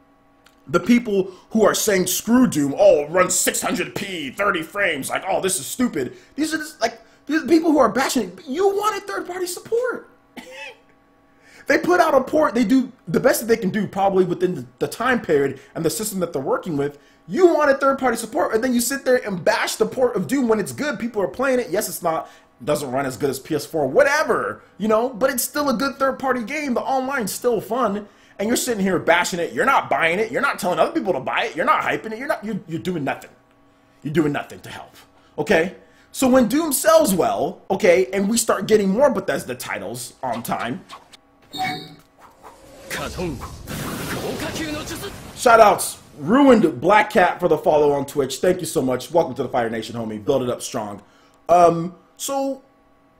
[SPEAKER 1] the people who are saying screw Doom, oh, run 600p, 30 frames, like, oh, this is stupid. These are just, like, these people who are bashing it, you wanted third-party support. They put out a port, they do the best that they can do probably within the time period and the system that they're working with. You wanted third-party support, and then you sit there and bash the port of Doom when it's good. People are playing it. Yes, it's not, doesn't run as good as PS4, whatever, you know, but it's still a good third-party game. The online's still fun, and you're sitting here bashing it. You're not buying it. You're not telling other people to buy it. You're not hyping it. You're doing nothing. You're doing nothing to help, okay? So when Doom sells well, okay, and we start getting more Bethesda titles on time, Shoutouts, Ruined Black Cat for the follow on Twitch. Thank you so much. Welcome to the Fire Nation, homie. Build it up strong. So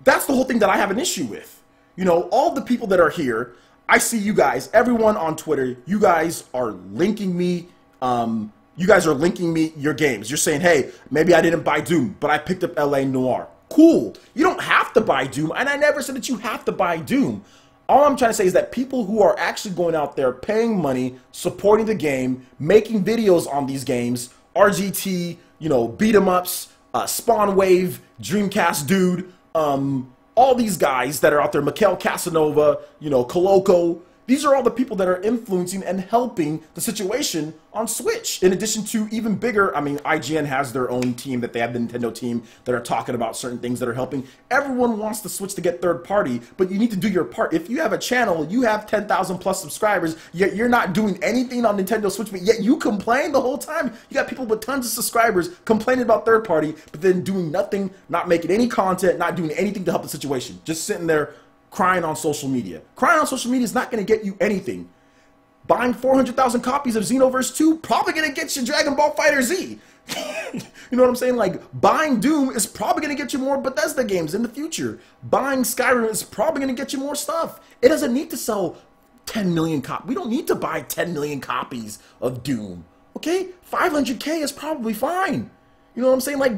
[SPEAKER 1] that's the whole thing that I have an issue with. You know, all the people that are here, I see you guys, everyone on Twitter, you guys are linking me. You guys are linking me your games. You're saying, hey, maybe I didn't buy Doom, but I picked up LA Noire. Cool. You don't have to buy Doom, and I never said that you have to buy Doom. All I'm trying to say is that people who are actually going out there paying money, supporting the game, making videos on these games, RGT, you know, beat 'em ups, Spawn Wave, Dreamcast Dude, all these guys that are out there, Mikhail Casanova, you know, Coloco. These are all the people that are influencing and helping the situation on Switch. In addition to even bigger, I mean, IGN has their own team that they have, the Nintendo team, that are talking about certain things that are helping. Everyone wants the Switch to get third party, but you need to do your part. If you have a channel, you have 10,000 plus subscribers, yet you're not doing anything on Nintendo Switch, but yet you complain the whole time. You got people with tons of subscribers complaining about third party, but then doing nothing, not making any content, not doing anything to help the situation. Just sitting there crying on social media. Crying on social media is not going to get you anything. Buying 400,000 copies of Xenoverse 2 probably going to get you Dragon Ball Fighter Z. You know what I'm saying? Like, buying Doom is probably going to get you more Bethesda games in the future. Buying Skyrim is probably going to get you more stuff. It doesn't need to sell 10 million copies. We don't need to buy 10 million copies of Doom. Okay? 500K is probably fine. You know what I'm saying? Like,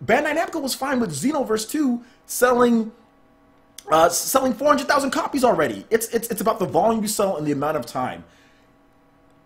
[SPEAKER 1] Bandai Namco was fine with Xenoverse 2 selling 400,000 copies already. It's about the volume you sell and the amount of time.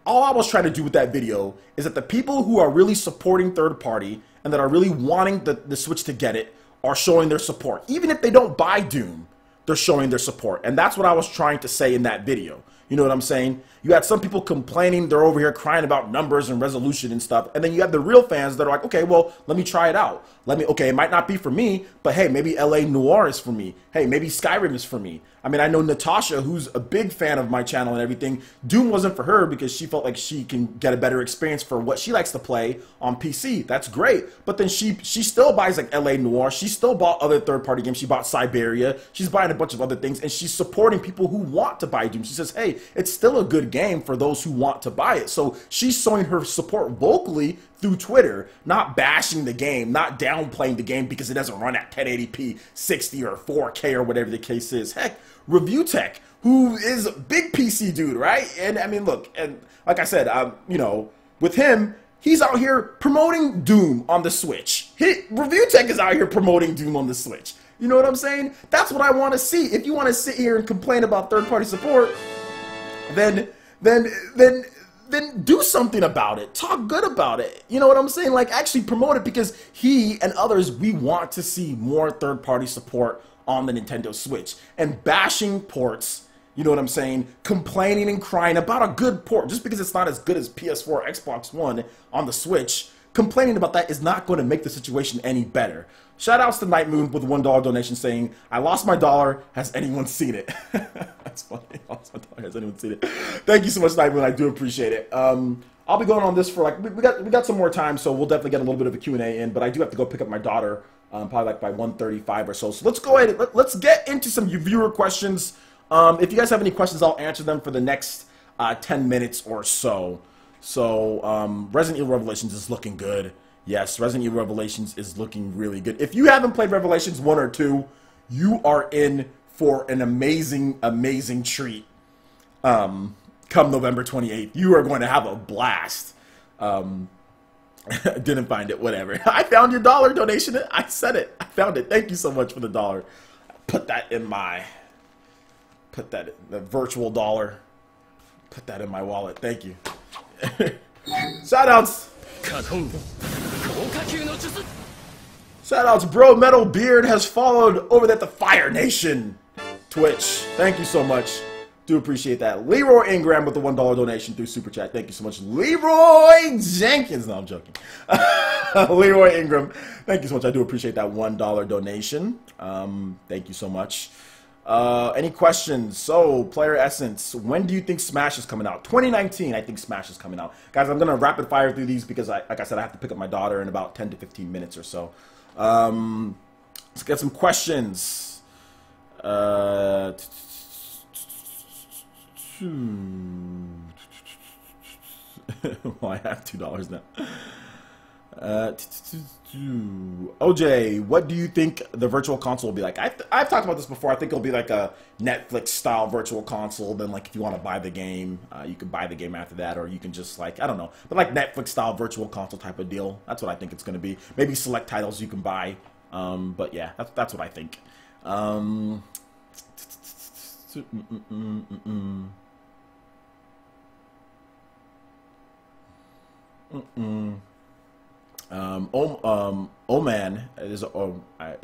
[SPEAKER 1] All I was trying to do with that video is that the people who are really supporting third party and that are really wanting the Switch to get it are showing their support. Even if they don't buy Doom, they're showing their support. And that's what I was trying to say in that video. You know what I'm saying? You had some people complaining, they're over here crying about numbers and resolution and stuff. And then you have the real fans that are like, okay, well, let me try it out. Okay, it might not be for me, but hey, maybe LA Noire is for me. Hey, maybe Skyrim is for me. I mean, I know Natasha, who's a big fan of my channel and everything. Doom wasn't for her because she felt like she can get a better experience for what she likes to play on PC. That's great. But then she still buys like LA Noire. She still bought other third-party games. She bought Siberia. She's buying a bunch of other things. And she's supporting people who want to buy Doom. She says, hey, it's still a good game for those who want to buy it. So she's showing her support vocally through Twitter, not bashing the game, not downplaying the game because it doesn't run at 1080p, 60 or 4K or whatever the case is. Heck, Review Tech, who is a big PC dude, right? And I mean, look, and like I said, you know, with him, he's out here promoting Doom on the Switch. Review Tech is out here promoting Doom on the Switch. You know what I'm saying? That's what I want to see. If you want to sit here and complain about third-party support, then do something about it. Talk good about it. You know what I'm saying? Like, actually promote it, because he and others, we want to see more third-party support on the Nintendo Switch. And bashing ports, you know what I'm saying? Complaining and crying about a good port, just because it's not as good as PS4 or Xbox One on the Switch, complaining about that is not going to make the situation any better. Shoutouts to Night Moon with a $1 donation saying, I lost my dollar. Has anyone seen it? That's funny. I lost my dollar. Has anyone seen it? Thank you so much, Night Moon. I do appreciate it. I'll be going on this for like, we got some more time, so we'll definitely get a little bit of a Q&A in, but I do have to go pick up my daughter probably like by 1:35 or so. So let's go ahead and let's get into some viewer questions. If you guys have any questions, I'll answer them for the next 10 minutes or so. So Resident Evil Revelations is looking good. Yes, Resident Evil Revelations is looking really good. If you haven't played Revelations 1 or 2, you are in for an amazing, amazing treat come November 28th. You are going to have a blast. Didn't find it, whatever. I found your dollar donation. I said it. I found it. Thank you so much for the dollar. Put that in the virtual dollar. Put that in my wallet. Thank you. Shoutouts. Shoutouts, Bro Metal Beard has followed over at the Fire Nation Twitch. Thank you so much. Do appreciate that. Leroy Ingram with the $1 donation through Super Chat. Thank you so much. Leroy Jenkins. No, I'm joking. Leroy Ingram. Thank you so much. I do appreciate that $1 donation. Thank you so much. Any questions? So, PlayerEssence, when do you think Smash is coming out? 2019, I think Smash is coming out. Guys, I'm going to rapid fire through these because, like I said, I have to pick up my daughter in about 10 to 15 minutes or so. Let's get some questions. Well, I have $2 now. OJ, what do you think the virtual console will be like? I've talked about this before. I think it'll be like a Netflix-style virtual console. Then, like, if you want to buy the game, you can buy the game after that, or you can just, like, I don't know, but like Netflix-style virtual console type of deal. That's what I think it's going to be. Maybe select titles you can buy. But yeah, that's what I think. Man is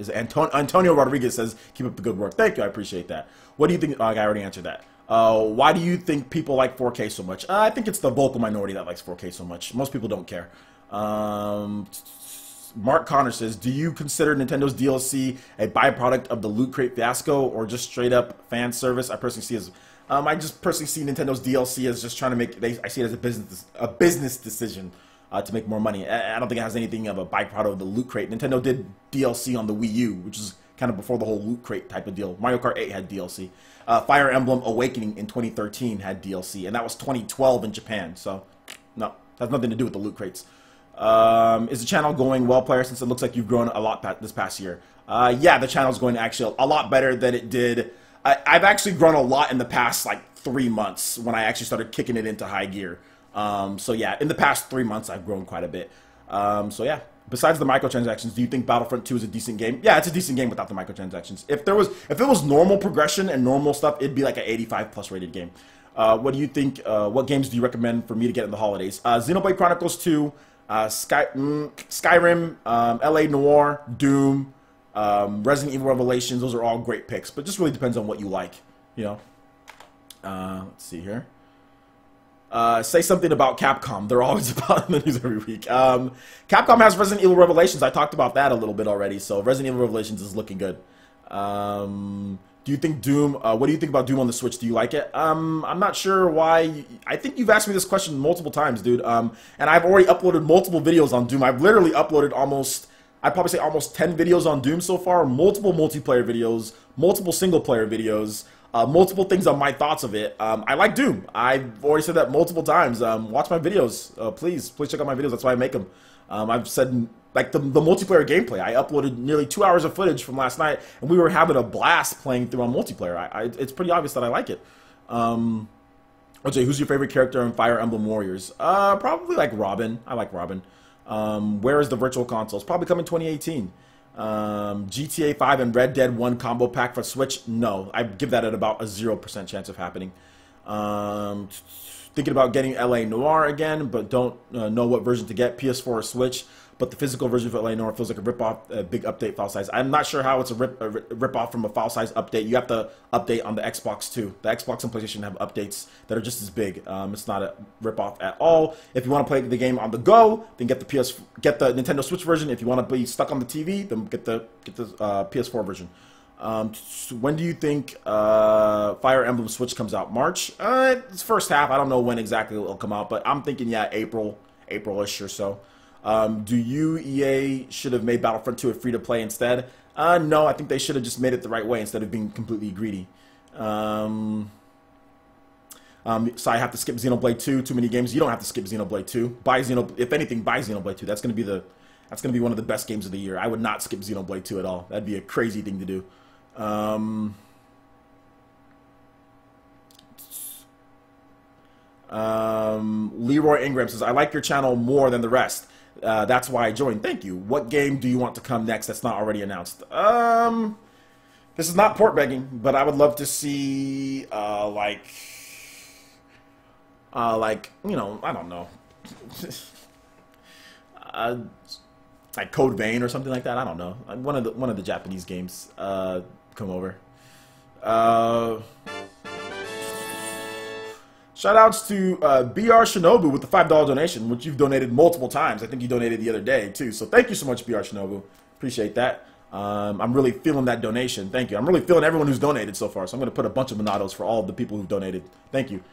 [SPEAKER 1] Antonio Rodriguez says, keep up the good work. Thank you, I appreciate that. What do you think? I already answered that. Why do you think people like 4K so much? I think it's the vocal minority that likes 4K so much. Most people don't care. Mark Connor says, do you consider Nintendo's DLC a byproduct of the Loot Crate fiasco or just straight up fan service? I personally see Nintendo's DLC as just trying to make. I see it as a business decision to make more money. I don't think it has anything of a byproduct of the Loot Crate. Nintendo did DLC on the Wii U, which is kind of before the whole Loot Crate type of deal. Mario Kart 8 had DLC. Fire Emblem Awakening in 2013 had DLC, and that was 2012 in Japan. So, no, has nothing to do with the Loot Crates. Is the channel going well, player, since it looks like you've grown a lot this past year? Yeah, the channel's going actually a lot better than it did. I've actually grown a lot in the past, like, 3 months when I actually started kicking it into high gear. So yeah, in the past 3 months, I've grown quite a bit. So yeah, besides the microtransactions, do you think Battlefront 2 is a decent game? Yeah, it's a decent game without the microtransactions. If it was normal progression and normal stuff, it'd be like an 85+ rated game. What do you think? What games do you recommend for me to get in the holidays? Xenoblade Chronicles 2, Skyrim, LA Noire, Doom, Resident Evil Revelations. Those are all great picks, but just really depends on what you like, you know. Let's see here. Say something about Capcom. They're always about in the news every week. Capcom has Resident Evil Revelations. I talked about that a little bit already, so Resident Evil Revelations is looking good. Do you think Doom, what do you think about Doom on the Switch? Do you like it? I'm not sure why. I think you've asked me this question multiple times, dude. And I've already uploaded multiple videos on Doom. I've literally uploaded I'd probably say almost 10 videos on Doom so far. Multiple multiplayer videos, multiple single player videos. Multiple things on my thoughts of it. I like Doom. I've already said that multiple times. Watch my videos. Please check out my videos. That's why I make them. I've said, like, the multiplayer gameplay. I uploaded nearly 2 hours of footage from last night, and we were having a blast playing through on multiplayer. It's pretty obvious that I like it. OJ, who's your favorite character in Fire Emblem Warriors? Probably like Robin. I like Robin. Where is the virtual console? It's probably coming 2018. GTA 5 and Red Dead 1 combo pack for Switch? No, I give that at about a 0% chance of happening. Thinking about getting LA Noire again, but don't know what version to get, PS4 or Switch. But the physical version for LA Noire feels like a rip-off, a big update file size. I'm not sure how it's a rip-off from a file size update. You have to update on the Xbox too. The Xbox and PlayStation have updates that are just as big. It's not a rip-off at all. If you want to play the game on the go, then get the Nintendo Switch version. If you want to be stuck on the TV, then get the PS4 version. When do you think Fire Emblem Switch comes out? March? It's first half. I don't know when exactly it'll come out, but I'm thinking, yeah, April-ish or so. Do you, EA, should have made Battlefront 2 a free-to-play instead? No, I think they should have just made it the right way instead of being completely greedy. So I have to skip Xenoblade 2. Too many games. You don't have to skip Xenoblade 2. If anything, buy Xenoblade 2. That's gonna be one of the best games of the year. I would not skip Xenoblade 2 at all. That'd be a crazy thing to do. Leroy Ingram says, I like your channel more than the rest. That's why I joined. Thank you. What game do you want to come next that's not already announced? This is not port begging, but I would love to see, like, you know, I don't know. Like Code Vein or something like that. I don't know. One of the Japanese games come over. Shoutouts to BR Shinobu with the $5 donation, which you've donated multiple times. I think you donated the other day too. So thank you so much, BR Shinobu. Appreciate that. I'm really feeling that donation. Thank you. I'm really feeling everyone who's donated so far. So I'm going to put a bunch of Monados for all of the people who've donated. Thank you.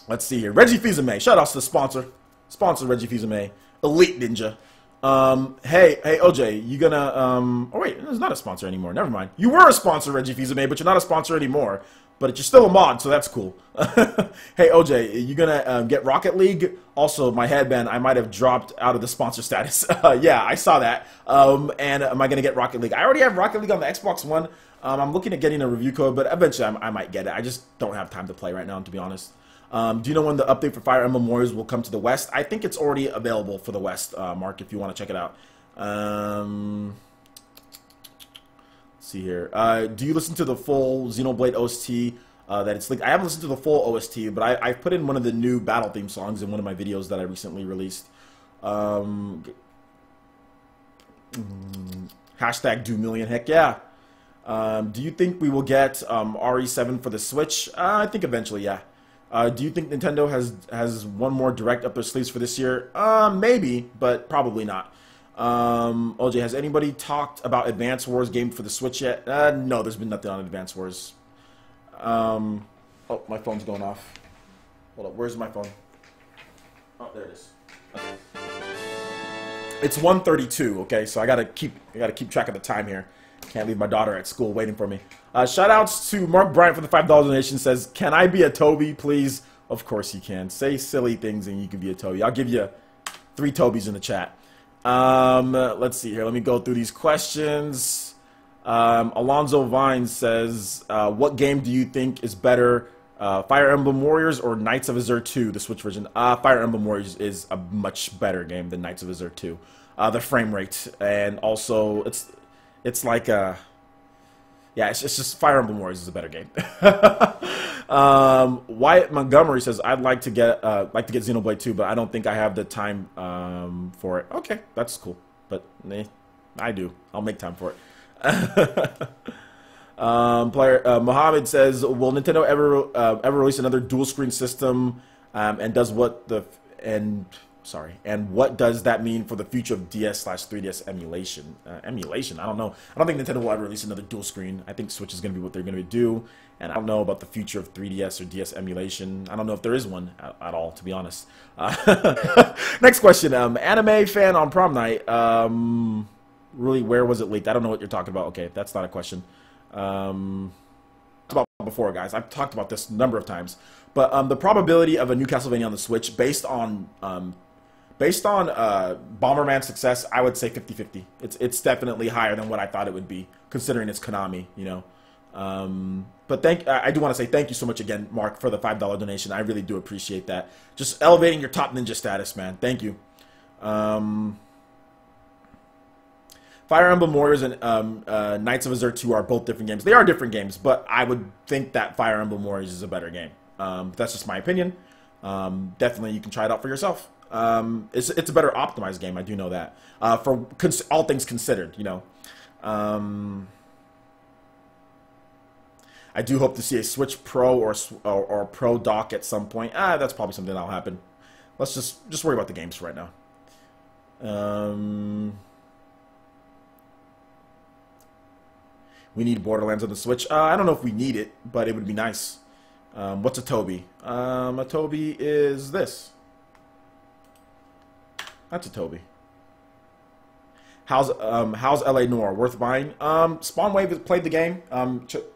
[SPEAKER 1] Let's see here. Reggie Fils-Aimé. Shoutouts to the sponsor. Sponsor Reggie Fils-Aimé. Elite Ninja. Hey OJ, you gonna oh wait, it's not a sponsor anymore. Never mind. You were a sponsor, Reggie Fils-Aimé, but you're not a sponsor anymore. but you're still a mod, so that's cool. Hey, OJ, you gonna get Rocket League? Also, my headband, I might have dropped out of the sponsor status. Yeah, I saw that. And am I gonna get Rocket League? I already have Rocket League on the Xbox One. I'm looking at getting a review code, but eventually I might get it. I just don't have time to play right now, to be honest. Do you know when the update for Fire Emblem Warriors will come to the West? I think it's already available for the West, Mark, if you want to check it out. Let's see here. Do you listen to the full Xenoblade OST that it's leaked? I haven't listened to the full OST, but I put in one of the new battle theme songs in one of my videos that I recently released. Hashtag do million, heck yeah. Do you think we will get RE7 for the Switch? I think eventually, yeah. Do you think Nintendo has one more direct up their sleeves for this year? Maybe, but probably not. OJ, has anybody talked about Advance Wars game for the Switch yet? No, there's been nothing on Advance Wars. Oh, my phone's going off. Hold up, where's my phone? Oh, there it is. Okay. It's 1:32. Okay, so I gotta keep track of the time here. Can't leave my daughter at school waiting for me. Shout outs to Mark Bryant for the $5 donation. Says, can I be a Toby, please? Of course you can. Say silly things and you can be a Toby. I'll give you 3 Tobys in the chat. Let's see here. Let me go through these questions. Alonzo Vine says, what game do you think is better, Fire Emblem Warriors or Knights of Azure 2, the Switch version? Fire Emblem Warriors is a much better game than Knights of Azure 2. The frame rate, and also it's like yeah, it's just Fire Emblem Warriors is a better game. Wyatt Montgomery says, I'd like to get Xenoblade 2, but I don't think I have the time for it. Okay, that's cool, but I do. I'll make time for it. Mohammed says, will Nintendo ever release another dual screen system? And what does that mean for the future of DS/3DS emulation? Emulation? I don't know. I don't think Nintendo will ever release another dual screen. I think Switch is going to be what they're going to do, and I don't know about the future of 3DS or DS emulation. I don't know if there is one at all, to be honest. Next question. Anime fan on prom night. Really, where was it leaked? I don't know what you're talking about. Okay, that's not a question. About before, guys. I've talked about this a number of times, but the probability of a new Castlevania on the Switch based on Bomberman's success, I would say 50-50. It's definitely higher than what I thought it would be, considering it's Konami, you know. But I do want to say thank you so much again, Mark, for the $5 donation. I really do appreciate that. Just elevating your top ninja status, man. Thank you. Fire Emblem Warriors and Knights of Azure 2 are both different games. They are different games, but I would think that Fire Emblem Warriors is a better game. That's just my opinion. Definitely, you can try it out for yourself. It's a better optimized game. I do know that. For all things considered, you know. I do hope to see a Switch Pro or Pro dock at some point. That's probably something that'll happen. Let's just worry about the games for right now. We need Borderlands on the Switch. I don't know if we need it, but it would be nice. What's a Toby? A Toby is this. That's a Toby. How's LA Noir? Worth buying? Spawnwave has played the game.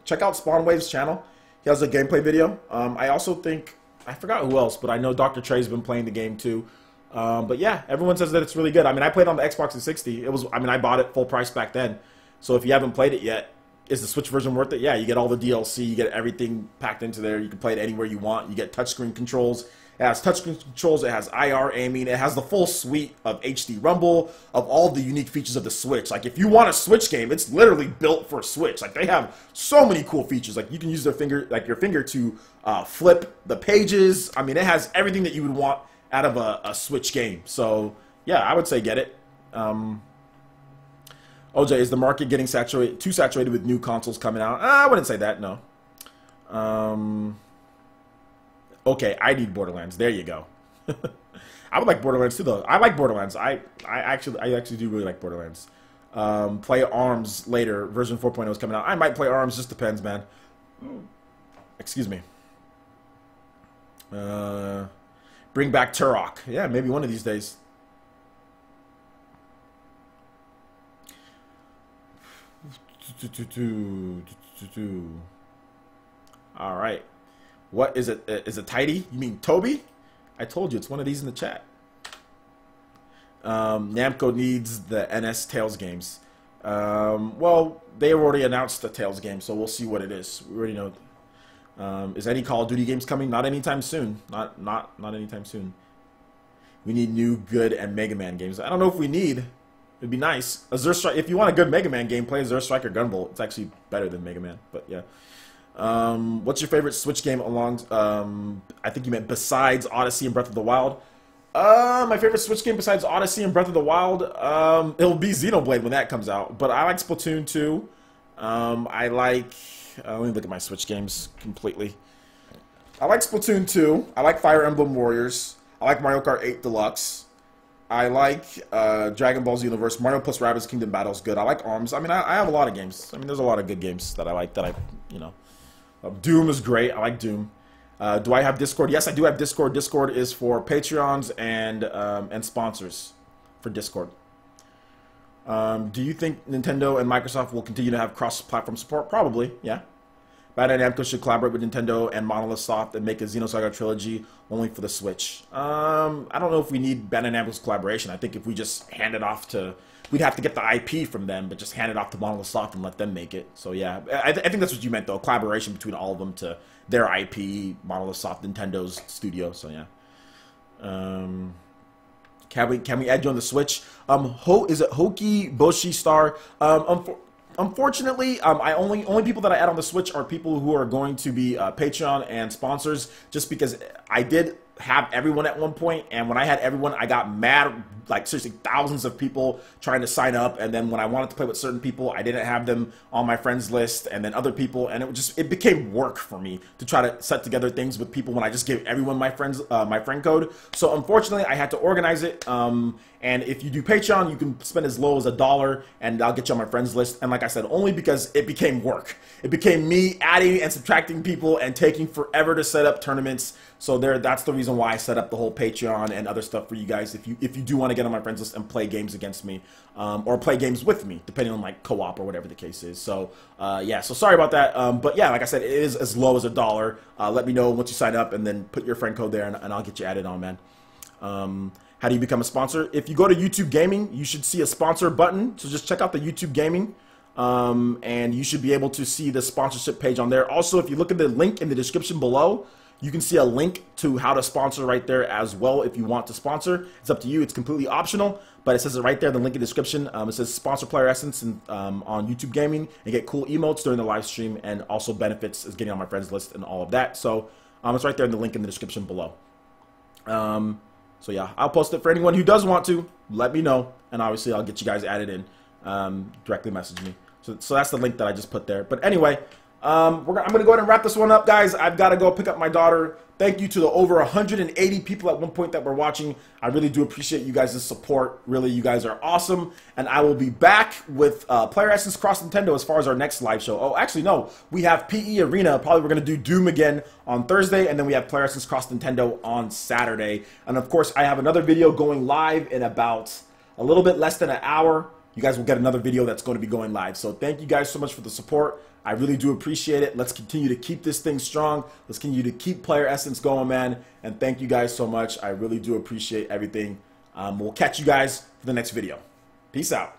[SPEAKER 1] Check out Spawnwave's channel. He has a gameplay video. I also think, I forgot who else, but I know Dr. Trey's been playing the game too. But yeah, everyone says that it's really good. I mean, I played on the Xbox 360. I bought it full price back then. So if you haven't played it yet, is the Switch version worth it? Yeah, you get all the DLC, you get everything packed into there. You can play it anywhere you want. You get touchscreen controls. It has touchscreen controls. It has IR aiming. It has the full suite of HD Rumble, of all the unique features of the Switch. Like, if you want a Switch game, it's literally built for Switch. Like, they have so many cool features. Like, you can use your finger to flip the pages. I mean, it has everything that you would want out of a Switch game. So, yeah, I would say get it. OJ, is the market getting too saturated with new consoles coming out? I wouldn't say that, no. Okay, I need Borderlands. There you go. I would like Borderlands too, though. I like Borderlands. I actually do really like Borderlands. Play ARMS later. Version 4.0 is coming out. I might play ARMS. Just depends, man. Excuse me. Bring back Turok. Yeah, maybe one of these days. All right. What is it? Is it Tidy? You mean Toby? I told you it's one of these in the chat. Namco needs the NS Tales games. Well, they already announced the Tales game, so we'll see what it is. We already know. Is any Call of Duty games coming? Not anytime soon. Not anytime soon. We need new, good, and Mega Man games. I don't know if we need. It'd be nice. Azure Strike. If you want a good Mega Man game, play Azure Striker Gunvolt. It's actually better than Mega Man. But yeah. What's your favorite Switch game along? I think you meant besides Odyssey and Breath of the Wild. My favorite Switch game besides Odyssey and Breath of the Wild, it'll be Xenoblade when that comes out. But I like Splatoon 2. I like. Let me look at my Switch games completely. I like Splatoon 2. I like Fire Emblem Warriors. I like Mario Kart 8 Deluxe. I like Dragon Ball Z Universe. Mario plus Rabbids Kingdom Battle is good. I like ARMS. I mean, I have a lot of games. I mean, there's a lot of good games that I like that you know. Doom is great. I like Doom. Do I have Discord? Yes, I do have Discord. Discord is for Patreons and sponsors for Discord. Do you think Nintendo and Microsoft will continue to have cross-platform support? Probably, yeah. Bandai Namco should collaborate with Nintendo and Monolith Soft and make a Xenosaga trilogy only for the Switch. I don't know if we need Bandai Namco's collaboration. I think if we just hand it off to... We'd have to get the IP from them, but just hand it off to Monolith Soft and let them make it. So yeah, I think that's what you meant, though. Collaboration between all of them to their IP, Monolith Soft, Nintendo's studio. So yeah. Can we add you on the Switch? Is it Hoki Boshi Star? Unfortunately, only people that I add on the Switch are people who are going to be Patreon and sponsors. Just because I did have everyone at one point, and when I had everyone, I got mad, like seriously thousands of people trying to sign up, and then when I wanted to play with certain people, I didn't have them on my friends list, and then other people, and it became work for me to try to set together things with people when I just gave everyone my friends my friend code. So unfortunately, I had to organize it. And if you do Patreon, you can spend as low as $1, and I'll get you on my friends list. And like I said, only because it became work. It became me adding and subtracting people and taking forever to set up tournaments. So that's the reason why I set up the whole Patreon and other stuff for you guys. If you do want to get on my friends list and play games against me, or play games with me, depending on like co-op or whatever the case is. So yeah, so sorry about that. But yeah, like I said, it is as low as $1. Let me know once you sign up, and then put your friend code there, and I'll get you added on, man. How do you become a sponsor? If you go to YouTube Gaming, you should see a sponsor button. So just check out the YouTube Gaming, and you should be able to see the sponsorship page on there. Also, if you look at the link in the description below, you can see a link to how to sponsor right there as well if you want to sponsor. It's up to you. It's completely optional, but it says it right there in the link in the description. It says sponsor PlayerEssence on YouTube Gaming and get cool emotes during the live stream, and also benefits as getting on my friends list and all of that. So it's right there in the link in the description below. So yeah, I'll post it for anyone who does want to. Let me know, and obviously I'll get you guys added in. Directly message me. So that's the link that I just put there. But anyway, I'm gonna go ahead and wrap this one up, guys. I've got to go pick up my daughter. Thank you to the over 180 people at one point that were watching. I really do appreciate you guys' support. Really, you guys are awesome. And I will be back with PlayerEssence Cross Nintendo as far as our next live show. Oh, actually, no. We have PE Arena. Probably we're going to do Doom again on Thursday. And then we have PlayerEssence Cross Nintendo on Saturday. And, of course, I have another video going live in about a little bit less than an hour. You guys will get another video that's going to be going live. So thank you guys so much for the support. I really do appreciate it. Let's continue to keep this thing strong. Let's continue to keep PlayerEssence going, man. And thank you guys so much. I really do appreciate everything. We'll catch you guys for the next video. Peace out.